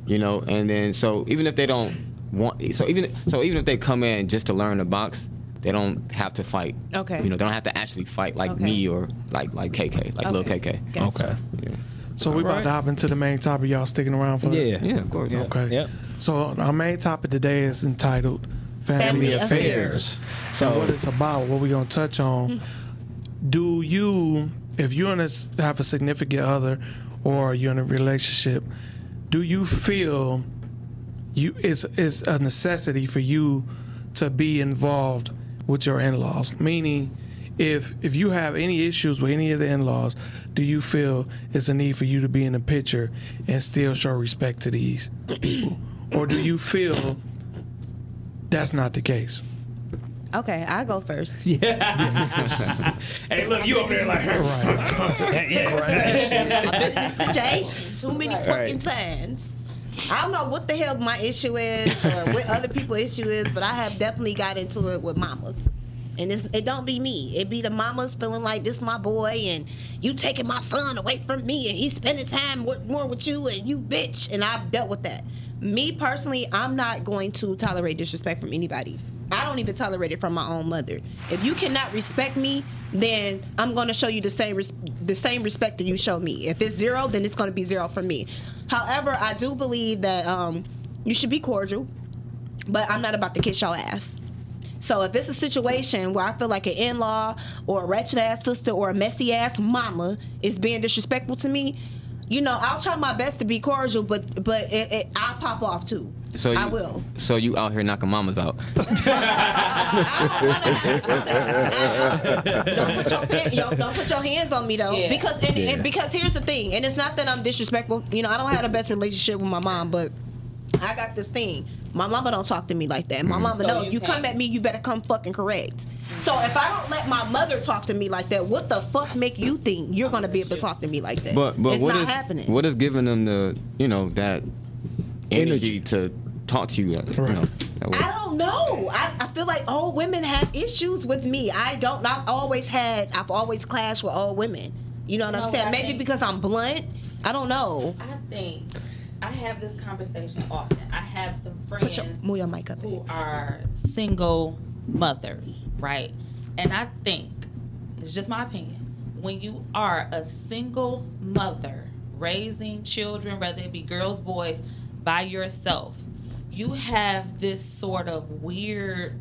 F: you know, and then so even if they don't want, so even if they come in just to learn to box, they don't have to fight.
C: Okay.
F: You know, they don't have to actually fight like me or like KK, like Lil KK.
A: Okay.
F: Yeah.
B: So we about to hop into the main topic. Y'all sticking around for that?
F: Yeah, of course. Yeah.
B: Okay.
A: Yep.
B: So our main topic today is entitled Family Affairs. So what it's about, what we're going to touch on, do you, if you're have a significant other or you're in a relationship, do you feel it's a necessity for you to be involved with your in-laws? Meaning, if you have any issues with any of the in-laws, do you feel it's a need for you to be in the picture and still show respect to these people? Or do you feel that's not the case?
C: Okay, I go first.
A: Hey, look, you over there like,
C: I've been in this situation too many fucking times. I don't know what the hell my issue is or what other people's issue is, but I have definitely got into it with mamas. And it don't be me. It be the mamas feeling like this my boy and you taking my son away from me and he's spending time more with you and you bitch. And I've dealt with that. Me personally, I'm not going to tolerate disrespect from anybody. I don't even tolerate it from my own mother. If you cannot respect me, then I'm going to show you the same respect that you show me. If it's 0, then it's going to be 0 for me. However, I do believe that you should be cordial, but I'm not about to kiss your ass. So if it's a situation where I feel like an in-law or a wretched ass sister or a messy ass mama is being disrespectful to me, you know, I'll try my best to be cordial, but I'll pop off too.
F: So
C: I will.
F: So you out here knocking mamas out?
C: Don't put your hands on me though, because because here's the thing, and it's not that I'm disrespectful. You know, I don't have the best relationship with my mom, but I got this thing. My mama don't talk to me like that. My mama know you come at me, you better come fucking correct. So if I don't let my mother talk to me like that, what the fuck make you think you're gonna be able to talk to me like that?
F: But
C: it's
F: what
C: not
F: is
C: happening.
F: What is giving them the that energy to talk to you? You know, that way?
C: I don't know. I feel like old women have issues with me. I've always clashed with old women. You know what I'm saying? Maybe because I'm blunt. I don't know.
E: I think I have this conversation often. I have some friends
C: move your mic up
E: who are single mothers, right? And I think, it's just my opinion, when you are a single mother raising children, whether it be girls, boys, by yourself, you have this sort of weird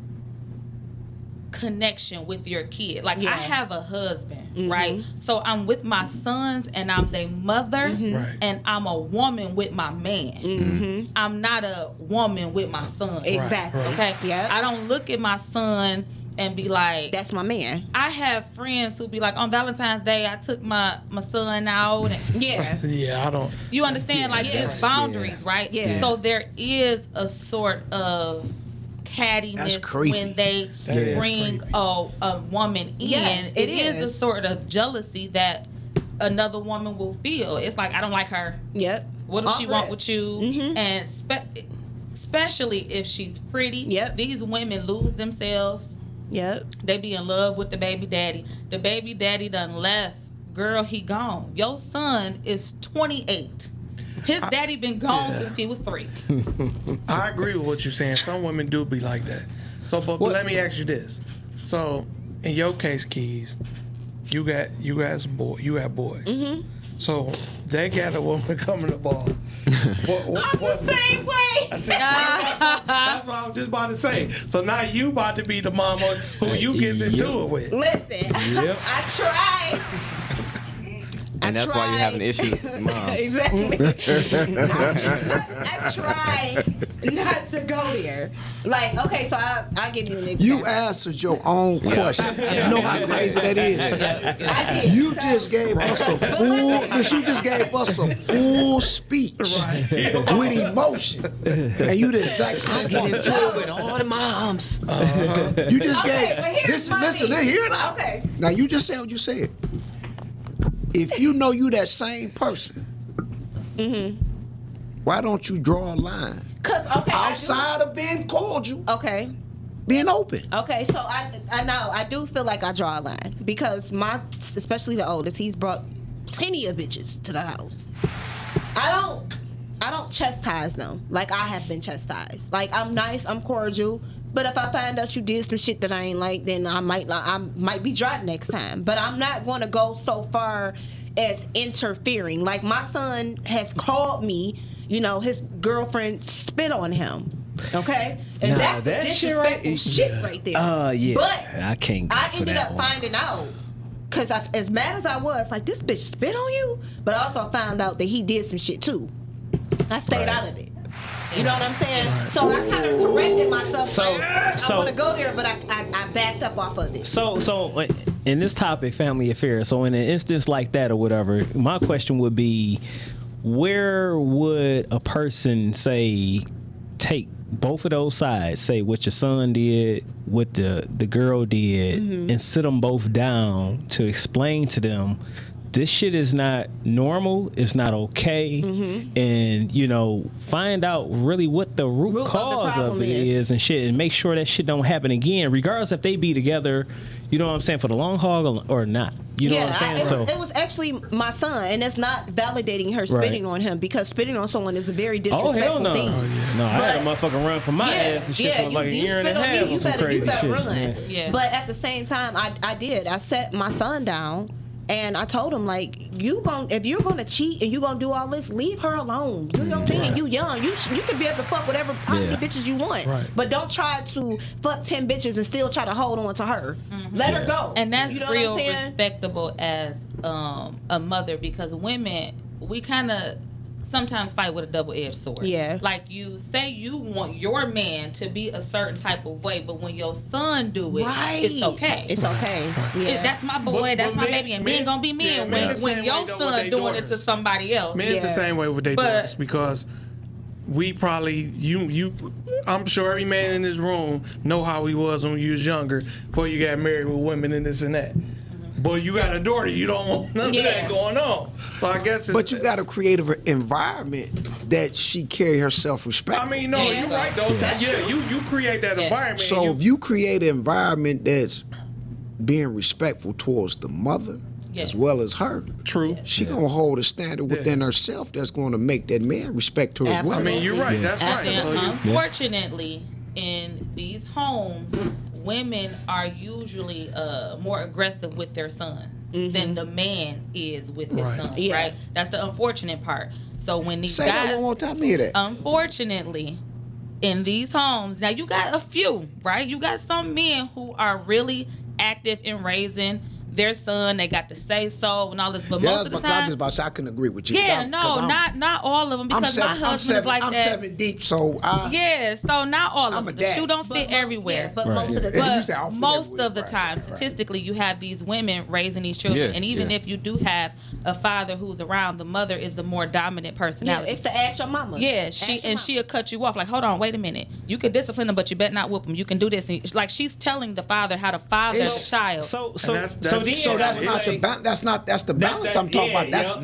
E: connection with your kid. Like, I have a husband, right? So I'm with my sons and I'm their mother, and I'm a woman with my man. I'm not a woman with my son.
C: Exactly.
E: Okay?
C: Yeah.
E: I don't look at my son and be like,
C: that's my man.
E: I have friends who be like, on Valentine's Day, I took my son out. And
B: Yeah, I don't.
E: you understand? Like, there's boundaries, right?
C: Yeah.
E: So there is a sort of cattiness when they bring a woman in.
C: Yes,
E: it is a sort of jealousy that another woman will feel. It's like, I don't like her.
C: Yep.
E: What does she want with you? And especially if she's pretty.
C: Yep.
E: These women lose themselves.
C: Yep.
E: They be in love with the baby daddy. The baby daddy done left. Girl, he gone. Your son is 28. His daddy been gone since he was 3.
B: I agree with what you're saying. Some women do be like that. So, but let me ask you this. So, in your case, Keys, you got some boys. So they got a woman coming to ball.
C: I'm the same way.
B: That's what I was just about to say. So now you about to be the mama who you gets into it with.
C: Listen, I tried.
F: And that's why you're having issues with mom.
C: Exactly. I tried not to go there. Like, okay, so I'll give you an example.
D: You answered your own question. You know how crazy that is?
C: I did.
D: You just gave us a full speech with emotion. And you the exact same one.
F: With all the moms.
D: You just
C: Okay, but
D: gave
C: here's my
D: listen,
C: thing.
D: hear it out.
C: Okay.
D: Now you just said what you said. If you know you that same person, why don't you draw a line?
C: Cause
D: Outside of being cordial,
C: Okay.
D: being open.
C: Okay, so I know I do feel like I draw a line because especially the oldest, he's brought plenty of bitches to the house. I don't chastise them like I have been chastised. Like, I'm nice, I'm cordial, but if I find out you did some shit that I ain't like, then I might be dry next time. But I'm not going to go so far as interfering. Like, my son has called me, his girlfriend spit on him. Okay, and that's the disrespectful shit right there.
A: Yeah,
C: but
A: I can't.
C: I ended up finding out. Because as mad as I was, like, this bitch spit on you, but I also found out that he did some shit too. I stayed out of it. You know what I'm saying? Right. So I kind of corrected myself. I want to go there, but I backed up off of it.
A: So in this topic, family affairs, so in an instance like that or whatever, my question would be, where would a person say take both of those sides, say what your son did, what the girl did, and sit them both down to explain to them this shit is not normal, it's not okay, and find out really what the root cause of it is and shit, and make sure that shit don't happen again, regardless if they be together, you know what I'm saying, for the long haul or not. You know what I'm saying?
C: It was actually my son, and it's not validating her spitting on him, because spitting on someone is a very disrespectful thing.
A: No, I had a motherfucker run from my ass and shit for like a year and a half on some crazy shit.
C: Yeah. But at the same time, I did. I set my son down. And I told him, like, if you're gonna cheat and you gonna do all this, leave her alone. Do your thing, and you young. You can be able to fuck whatever how many bitches you want. Right. But don't try to fuck 10 bitches and still try to hold on to her. Let her go.
E: And that's real respectable as a mother, because women, we kind of sometimes fight with a double-edged sword.
C: Yeah.
E: Like, you say you want your man to be a certain type of way, but when your son do it, it's okay.
C: It's okay. Yeah.
E: That's my boy, that's my baby, and men gonna be men when your son doing it to somebody else.
B: Men the same way with their daughters, because we probably I'm sure every man in this room know how he was when you was younger before you got married with women and this and that. But you got a daughter, you don't want none of that going on. So I guess
D: but you got to create an environment that she carry herself respect.
B: I mean, no, you're right though. You create that environment.
D: So if you create an environment that's being respectful towards the mother as well as her, she gonna hold a standard within herself that's going to make that man respect her as well.
B: I mean, you're right. That's right.
E: And unfortunately, in these homes, women are usually more aggressive with their sons than the man is with his son, right? That's the unfortunate part. So when these guys,
D: that one more time, hear that.
E: Unfortunately, in these homes, now you got a few, right? You got some men who are really active in raising their son, they got to say so and all this, but most of the time,
D: I couldn't agree with you.
E: Yeah, not all of them, because my husband is like
D: I'm
E: that.
D: 7 deep, so
E: so not all of them. The shoe don't fit everywhere,
C: but most of the time,
E: most of the time, statistically, you have these women raising these children, and even if you do have a father who's around, the mother is the more dominant personality.
C: Yeah, it's the ask your mama.
E: Yeah, she'll cut you off. Like, hold on, wait a minute. You can discipline them, but you better not whoop them. You can do this. And like, she's telling the father how to father the child.
D: That's the balance I'm talking about.
E: It's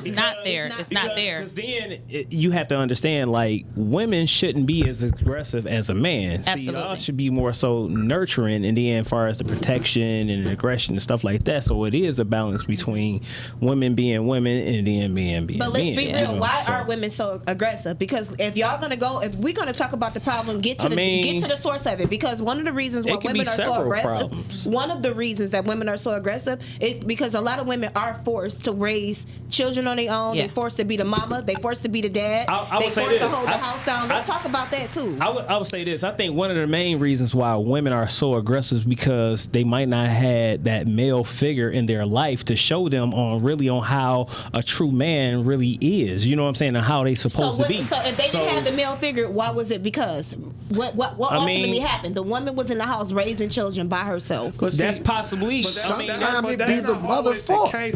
E: not there. It's not there.
A: Because then you have to understand, like, women shouldn't be as aggressive as a man.
E: Absolutely.
A: See, y'all should be more so nurturing, and then as far as the protection and aggression and stuff like that. So it is a balance between women being women and then men being men.
C: But let's be real. Why are women so aggressive? Because if we're gonna talk about the problem, get to the source of it. Because one of the reasons why women are so aggressive, one of the reasons that women are so aggressive, because a lot of women are forced to raise children on their own. They're forced to be the mama. They're forced to be the dad. They're forced to hold the house down. Let's talk about that too.
A: I would say this. I think one of the main reasons why women are so aggressive is because they might not have that male figure in their life to show them on how a true man really is. You know what I'm saying? And how they supposed to be.
C: So if they didn't have the male figure, why was it? Because what ultimately happened? The woman was in the house raising children by herself.
A: That's possibly.
D: Sometimes it be the mother fault. I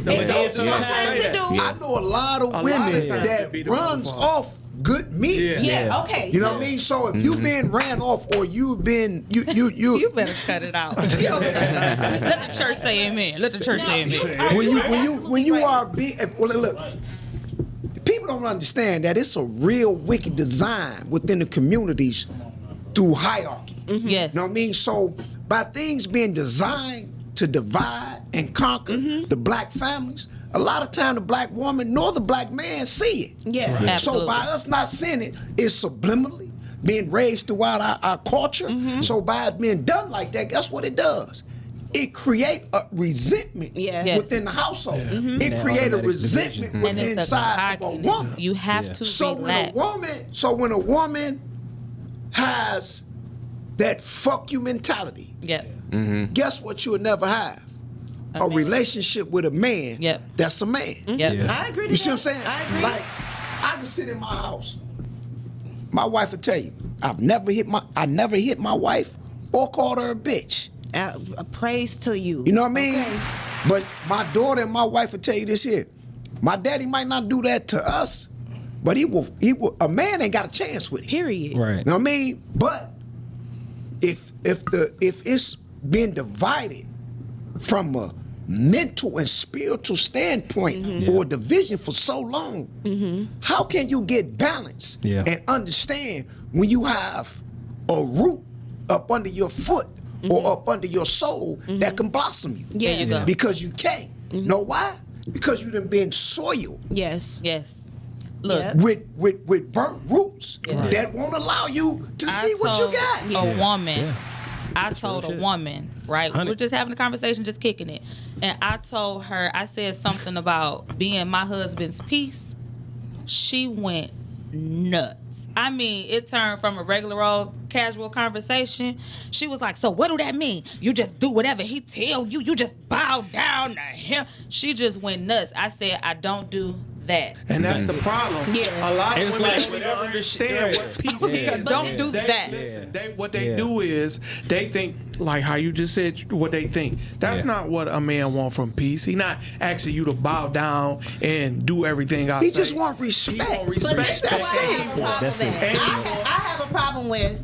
D: know a lot of women that runs off good meat.
C: Yeah, okay.
D: You know what I mean? So if you've been ran off or you've been
E: you better cut it out. Let the church say amen. Let the church say amen.
D: When you are being look, people don't understand that it's a real wicked design within the communities through hierarchy.
E: Yes.
D: You know what I mean? So by things being designed to divide and conquer the black families, a lot of time the black woman nor the black man see it.
C: Yeah.
E: Right.
D: So by us not seeing it, it's subliminally being raised throughout our culture. So by it being done like that, guess what it does? It create a resentment
C: Yes.
D: within the household.
A: That
D: It create a
A: automatic
D: resentment
A: division.
E: And
D: within
E: it's a
D: inside of a
E: cognitive.
D: woman.
E: You have to
D: So
E: relax.
D: when a woman has that fuck you mentality,
E: Yep.
D: guess what you would never have? A
E: man.
D: relationship with a man
E: Yep.
D: that's a man.
E: Yep.
A: Yeah.
C: I agree to
D: You see
C: that.
D: what I'm saying?
C: I agree.
D: Like, I can sit in my house. My wife will tell you, I never hit my wife or called her a bitch.
C: Praise to you.
D: You know what I mean?
C: Okay.
D: But my daughter and my wife will tell you this here. My daddy might not do that to us, but he will. A man ain't got a chance with it.
C: Period.
A: Right.
D: You know what I mean? But if it's been divided from a mental and spiritual standpoint or division for so long, how can you get balance
A: Yeah.
D: and understand when you have a root up under your foot or up under your soul that can blossom you?
E: There you go.
D: Because you can't. Know why? Because you done been soiled
C: Yes.
E: Yes. Look,
C: Yep.
D: with burnt roots that won't allow you to see what you got.
E: A woman.
A: Yeah.
E: I told a
A: shit.
E: woman, right? We were
A: 100.
E: just having a conversation, just kicking it. And I told her, I said something about being my husband's piece. She went nuts. I mean, it turned from a regular old casual conversation. She was like, so what do that mean? You just do whatever he tell you. You just bow down to him. She just went nuts. I said, I don't do that.
B: And that's the problem.
C: Yeah.
B: A lot of
A: It's
B: women
A: like
B: don't even understand what peace
E: Yeah.
B: is.
E: Don't do
B: They-
E: that.
B: listen, what they
A: Yeah.
B: do is they think like how you just said what they think. That's
A: Yeah.
B: not what a man want from peace. He not asking you to bow down and do everything I
D: He
B: say.
D: just want respect.
B: He want
C: But
B: respect.
C: that's what I have a problem
A: That's
C: with.
A: it.
C: I have a problem with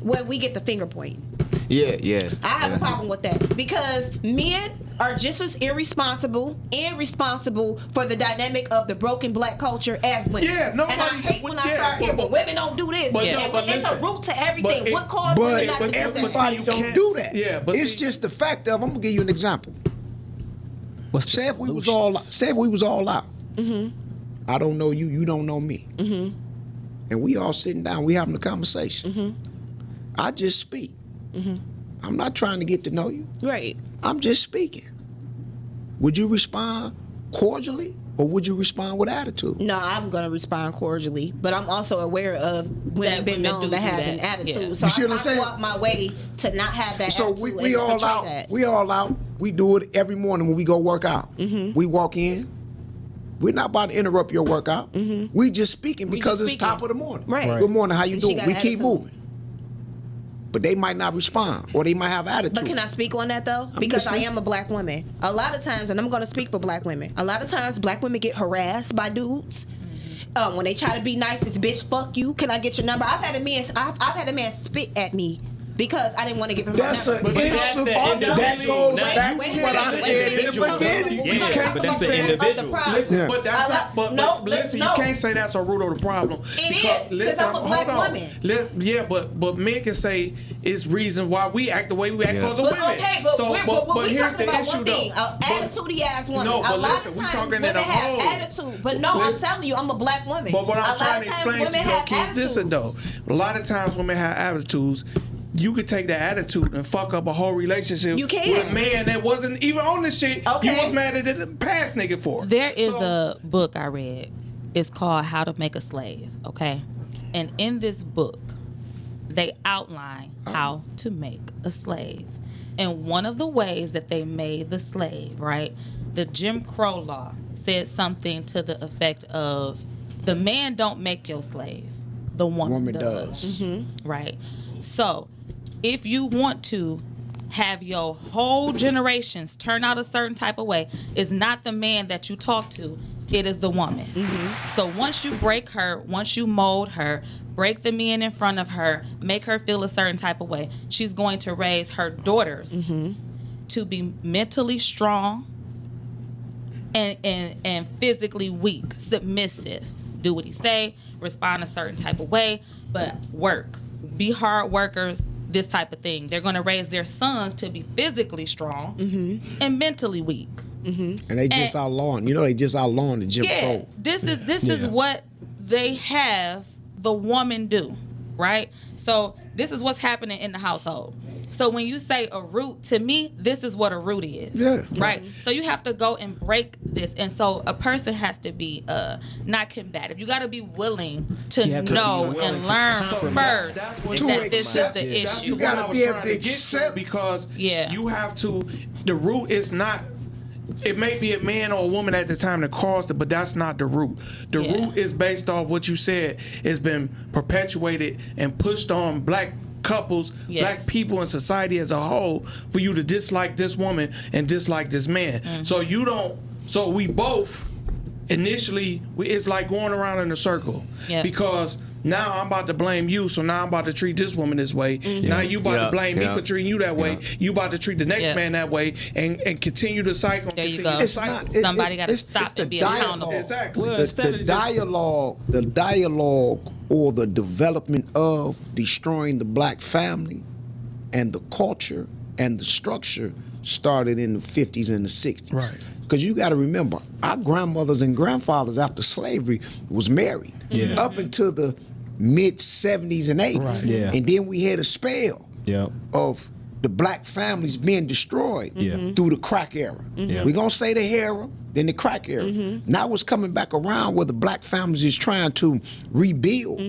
C: when we get the finger pointing.
F: Yeah.
C: I have a problem with that because men are just as irresponsible and responsible for the dynamic of the broken black culture as women.
B: Yeah, nobody-
C: and I hate when I
B: yeah,
C: start hearing,
B: but-
C: well, women don't do this.
B: but
E: no,
C: And
B: but
C: it's a
B: listen,
C: root to everything.
B: but
C: What
B: it-
C: caused women not to
D: But
C: do that?
D: everybody
B: you
D: don't
B: can't-
D: do that.
B: yeah, but
D: it's
B: see-
D: just the fact of. I'm gonna give you an example.
A: What's the
D: Say if we was
A: solutions?
D: all out. I don't know you. You don't know me. And we all sitting down. We having a conversation. I just speak. I'm not trying to get to know you.
C: Right.
D: I'm just speaking. Would you respond cordially or would you respond with attitude?
C: No, I'm going to respond cordially, but I'm also aware of women
E: That
C: been
E: women
C: known
E: do
C: to
E: do
C: have
E: that.
C: an attitude.
E: Yeah.
C: So
D: You see what
C: I
D: I'm saying?
C: go out my way to not have that
D: So
C: attitude.
D: we
C: and
D: all
C: portray
D: out.
C: that.
D: We all out. We do it every morning when we go work out. We walk in. We're not about to interrupt your workout. We just speaking because
C: just
D: it's top of the morning.
C: Right.
D: Good morning. How you
C: And she
D: doing?
C: got
D: We keep
C: attitude.
D: moving. But they might not respond, or they might have attitude.
C: But can I speak on that though? Because I am a black woman. A lot of times, and I'm going to speak for black women. A lot of times, black women get harassed by dudes. When they try to be nice, it's bitch, fuck you. Can I get your number? I've had a man spit at me because I didn't want to give him
D: That's
C: my
D: an
C: number.
D: insult.
A: that's the
D: That goes
A: individual.
D: back
C: Wait,
D: to what I
C: wait,
D: said in the
C: wait,
D: beginning.
C: we gonna
A: Yeah,
C: talk
A: but
C: about
A: that's the
C: the root of the
A: individual.
C: problem.
B: Listen,
D: Yeah.
B: but that's not. But listen, you can't say that's a root of the problem.
C: It is, 'cause I'm a black woman.
B: Yeah, but men can say it's reason why we act the way we act
F: Yeah.
B: because of
C: But
B: women.
C: okay, but we're
B: here's
C: talking
B: the
C: about
B: issue
C: one thing:
B: though.
C: attitude ass woman.
B: No, but
C: a lot
B: listen,
C: of
B: we
C: times
B: talking in
C: women
B: a
C: have
B: whole.
C: attitude, but no, I'm
B: Listen.
C: telling you, I'm a black woman.
B: But what
C: a
B: I'm
C: lot
B: trying
C: of
B: to
C: times
B: explain to
C: women
B: your
C: have
B: kids,
C: attitude.
B: listen though. A lot of times women have attitudes. You could take that attitude and fuck up a whole relationship
C: You can.
B: with a man that wasn't even on the shit you
C: Okay.
B: was mad at the past nigga for.
E: There is
B: So-
E: a book I read. It's called How to Make a Slave, okay? And in this book, they outline how to make a slave. And one of the ways that they made the slave, right? The Jim Crow law said something to the effect of the man don't make your slave, the woman does. Right? So, if you want to have your whole generations turn out a certain type of way, it's not the man that you talk to, it is the woman. So once you break her, once you mold her, break the men in front of her, make her feel a certain type of way, she's going to raise her daughters to be mentally strong and physically weak, submissive. Do what he say, respond a certain type of way, but work. be hard workers, this type of thing. They're going to raise their sons to be physically strong and mentally weak.
D: And they just outlawing. You know, they just outlawing the Jim Crow.
E: This is what they have the woman do, right? So this is what's happening in the household. So when you say a root, to me, this is what a root is.
D: Yeah.
E: Right? So you have to go and break this. And so a person has to be not combative. You got to be willing to know and learn first that this is the issue.
B: You got to be able to accept, because you have to. The root is not. It may be a man or a woman at the time that caused it, but that's not the root. The root is based off what you said. It's been perpetuated and pushed on black couples, black people in society as a whole, for you to dislike this woman and dislike this man. So you don't. So we both initially, it's like going around in a circle, because now I'm about to blame you, so now I'm about to treat this woman this way. Now you about to blame me for treating you that way. You about to treat the next man that way, and continue the cycle.
E: There you go. Somebody got to stop and be accountable.
B: Exactly.
A: Well,
D: The dialogue or the development of destroying the black family and the culture and the structure started in the 50s and the 60s.
B: Right.
D: Because you got to remember, our grandmothers and grandfathers after slavery was married up until the mid 70s and 80s.
A: Right. Yeah.
D: And then we had a spell of the black families being destroyed through the crack era. We're going to say the era, then the crack era. Now it's coming back around where the black families is trying to rebuild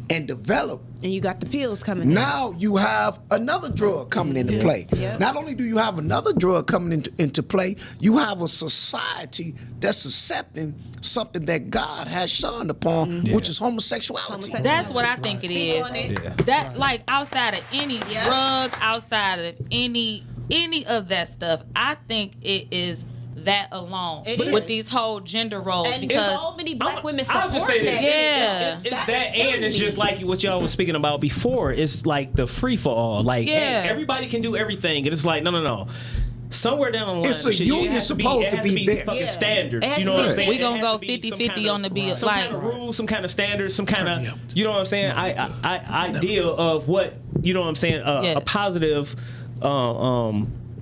D: and develop.
C: And you got the pills coming
D: now you have another drug coming into play. Not only do you have another drug coming into play, you have a society that's accepting something that God has shunned upon, which is homosexuality.
E: That's what I think it is. That, like, outside of any drug, outside of any of that stuff, I think it is that alone with these whole gender roles,
C: and
E: because
C: so many black women support
A: I'll just say this.
C: that.
A: It's that, and it's just like what y'all was speaking about before. It's like the free for all. Like, hey, everybody can do everything, and it's like no. Somewhere down the line,
D: it's a union supposed to be there.
A: Fucking standards, you know what I'm saying?
E: We gonna go 50-50 on the bill,
A: some kind of rules, some kind of standards, some kind of, you know what I'm saying? Idea of what, you know what I'm saying? A positive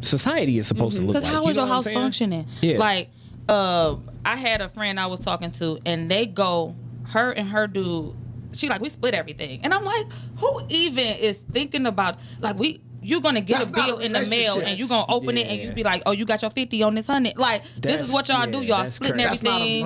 A: society is supposed to look like.
E: Because how is your house functioning? Like, I had a friend I was talking to, and they go, her and her dude, she like, we split everything. And I'm like, who even is thinking about, like, you're going to get a bill in the mail, and you're going to open it, and you be like, oh, you got your 50 on this 100. Like, this is what y'all do. Y'all splitting everything.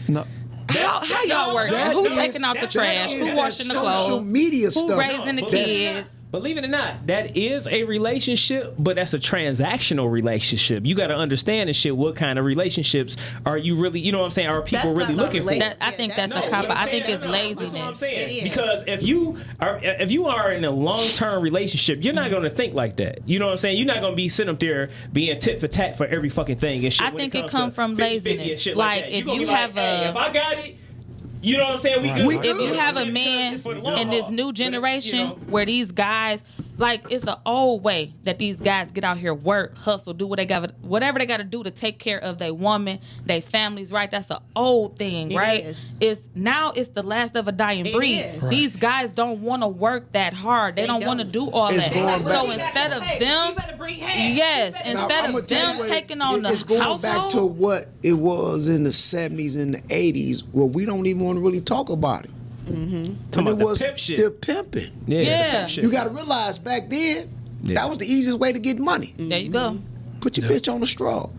B: No.
E: How y'all working? Who's taking out the trash? Who's washing the clothes?
D: Social media stuff.
E: Who's raising the kids?
A: Believe it or not, that is a relationship, but that's a transactional relationship. You got to understand and shit. What kind of relationships are you really? You know what I'm saying? Are people really looking for?
E: I think that's a cop. I think it's laziness.
A: That's what I'm saying. Because if you are in a long-term relationship, you're not going to think like that. You know what I'm saying? You're not going to be sitting up there being tit for tat for every fucking thing and shit.
E: I think it comes from laziness. Like if you have
A: if I got it. You know what I'm saying?
E: If you have a man in this new generation where these guys, like, it's an old way that these guys get out here, work, hustle, do whatever they got to do to take care of their woman, their families, right? That's an old thing, right? It's the last of a dying breed. These guys don't want to work that hard. They don't want to do all that. So instead of them, instead of them taking on the household,
D: it's going back to what it was in the 70s and the 80s, where we don't even want to really talk about it. And it was the pimping. You got to realize back then, that was the easiest way to get money.
E: There you go.
D: Put your bitch on the straw.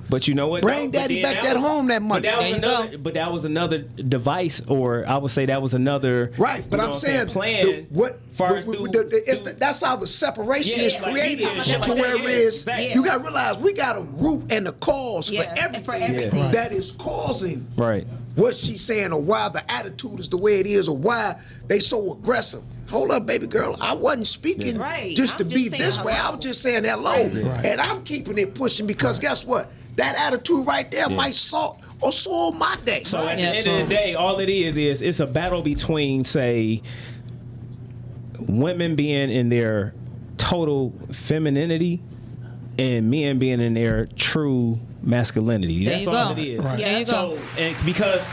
A: But you know what?
D: Bring daddy back that home that money.
A: But that was another device, or I would say that was another.
D: Right, but I'm saying
A: plan.
D: That's how the separation is created to where it is. You got to realize we got a root and a cause for everything that is causing what she's saying, or why the attitude is the way it is, or why they so aggressive. Hold up, baby girl. I wasn't speaking just to be this way. I was just saying hello. And I'm keeping it pushing because guess what? That attitude right there might soil my day.
A: So at the end of the day, all it is it's a battle between, say, women being in their total femininity and men being in their true masculinity.
E: There
A: That's
E: you
A: all
E: go.
A: it is.
B: Right.
E: There you go.
A: So, and because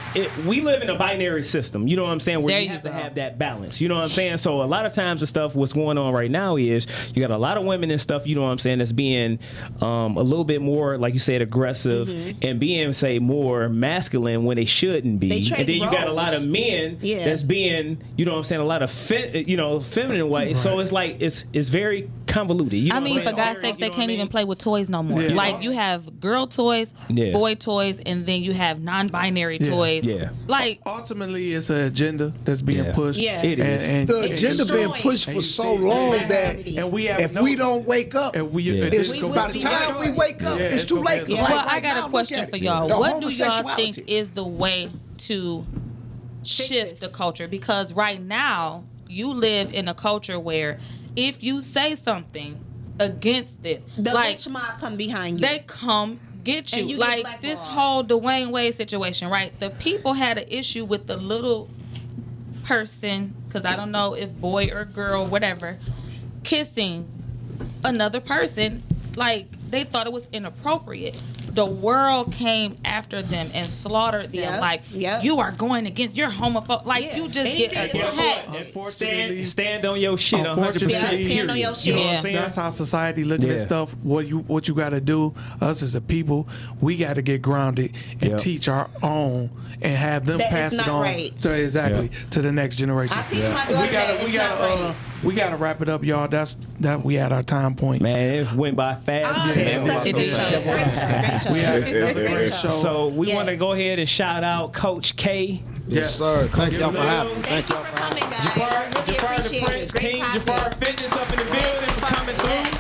A: we live in a binary system, you know what I'm saying, where
E: There
A: you
E: you
A: have to
E: go.
A: have that balance. You know what I'm saying? So a lot of times the stuff what's going on right now is you got a lot of women and stuff, you know what I'm saying, that's being a little bit more, like you said, aggressive and being, say, more masculine when they shouldn't be.
C: They trade
A: And then you got a
C: roles.
A: lot of men
C: Yeah.
A: that's being, you know what I'm saying, a lot of feminine way. So it's like it's very convoluted. You know
E: I
A: what
E: mean,
A: I'm
E: for
A: saying?
E: God's sake, they can't even play with toys no more.
B: Yeah.
E: Like, you have girl toys,
A: Yeah.
E: boy toys, and then you have non-binary
B: Yeah.
E: toys.
A: Yeah.
E: Like,
B: Ultimately, it's an agenda that's being
A: Yeah.
B: pushed.
C: Yeah.
A: It is.
B: And
D: The
C: It's
D: agenda been
C: destroying.
D: pushed for so long that
B: and we have
D: if we don't wake up,
B: and we,
A: Yeah.
B: this
D: it's,
B: gonna
D: by
B: be
D: the time we wake up,
B: Yeah,
D: it's
B: it's
D: too
B: gonna
D: late.
B: be-
D: 'Cause
C: Yeah.
E: well,
D: right
E: I got
D: now,
E: a
D: look
E: question
D: at
E: for
D: it.
E: y'all.
D: The
E: What do y'all
D: homosexuality.
E: think is the way to shift the culture? Because right now, you live in a culture where if you say something against this,
C: The
E: like,
C: lynch mob come behind you.
E: they come get
C: And
E: you.
C: you get
E: Like,
C: blackballed.
E: this whole Dwayne Wade situation, right? The people had an issue with the little person, because I don't know if boy or girl, whatever, kissing another person. Like, they thought it was inappropriate. The world came after them and slaughtered them.
C: Yep,
E: Like,
C: yep.
E: you are going against, you're homophobic. Like,
C: Yeah.
E: you just
C: Anything
E: get
C: that's
E: attacked.
B: Unfortunately,
A: Stand on your shit 100%.
B: Unfortunately,
C: Yeah, stand on your
A: You
C: shit.
A: know what
E: Yeah.
A: I'm saying?
B: that's how society looking at
A: Yeah.
B: stuff. What you got to do, us as a people, we got to get grounded and
A: Yep.
B: teach our own and have them
C: That
B: pass
C: is
B: it
C: not
B: on
C: right.
B: to exactly to the next generation.
C: I teach my daughter that it's not right.
B: We gotta wrap it up, y'all. That we at our time point.
A: Man, it went by fast.
C: Oh,
B: Yeah.
C: this is such a
E: It
C: good
E: did.
C: show. Great show.
B: We
C: Great
B: had
C: show.
B: another great show.
A: So we
C: Yes.
A: want to go ahead and shout out Coach K.
D: Yes, sir. Thank y'all for having me.
C: Thank you for coming, guys. Really
A: Jafar the
C: appreciate
A: Prince
C: it. Great
A: team,
C: topic.
A: Jafar Fitness up in the building for coming
C: Yes.
A: through.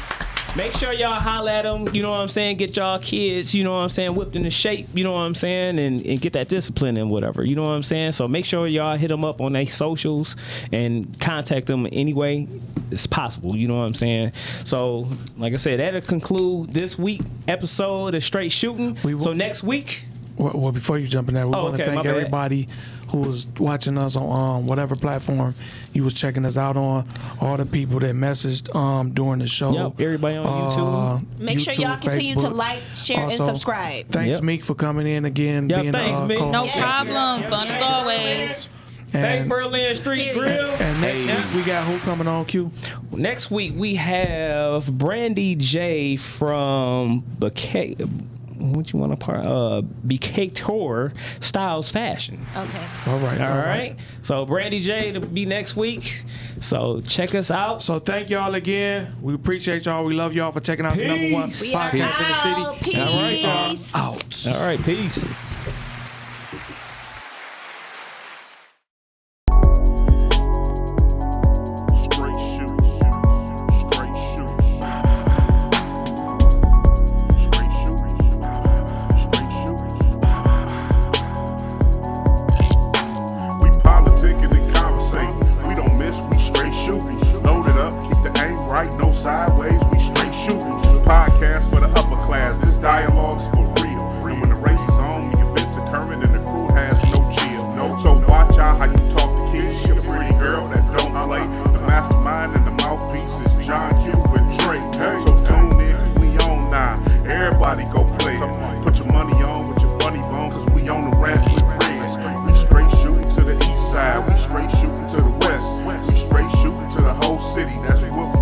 A: Make sure y'all holler at them, you know what I'm saying, get y'all kids, you know what I'm saying, whipped into shape, you know what I'm saying, and get that discipline and whatever, you know what I'm saying. So make sure y'all hit them up on their socials and contact them any way it's possible, you know what I'm saying. So like I said, that'll conclude this week episode of Straight Shootin'. So next week,
B: Well, before you jump in there, we want to
A: okay, my
B: thank
A: bad.
B: everybody who was watching us on whatever platform you was checking us out on. All the people that messaged during the show.
A: Yep, everybody on YouTube.
C: Make sure y'all continue to
B: Facebook.
C: like, share, and
B: Also,
C: subscribe.
B: Thanks,
A: Yep.
B: Meek, for coming in again.
A: Yep,
B: being
A: thanks, Meek.
B: co-host.
E: No
C: Yeah.
E: problem. Fun as always.
A: thanks
B: And,
A: Berlin Street
C: Period.
A: Grill.
B: and next week we got who coming on, Q?
A: Next week we have Brandy J from BK. What you want to part? BK Tour Styles Fashion.
C: Okay.
B: All right.
A: All right. So Brandy J to be next week. So check us out.
B: So thank y'all again. We appreciate y'all. We love y'all for checking out the number one
A: Peace.
C: We are
B: podcast in the city.
C: out. Peace.
B: All right, y'all. Out.
A: All right. Peace.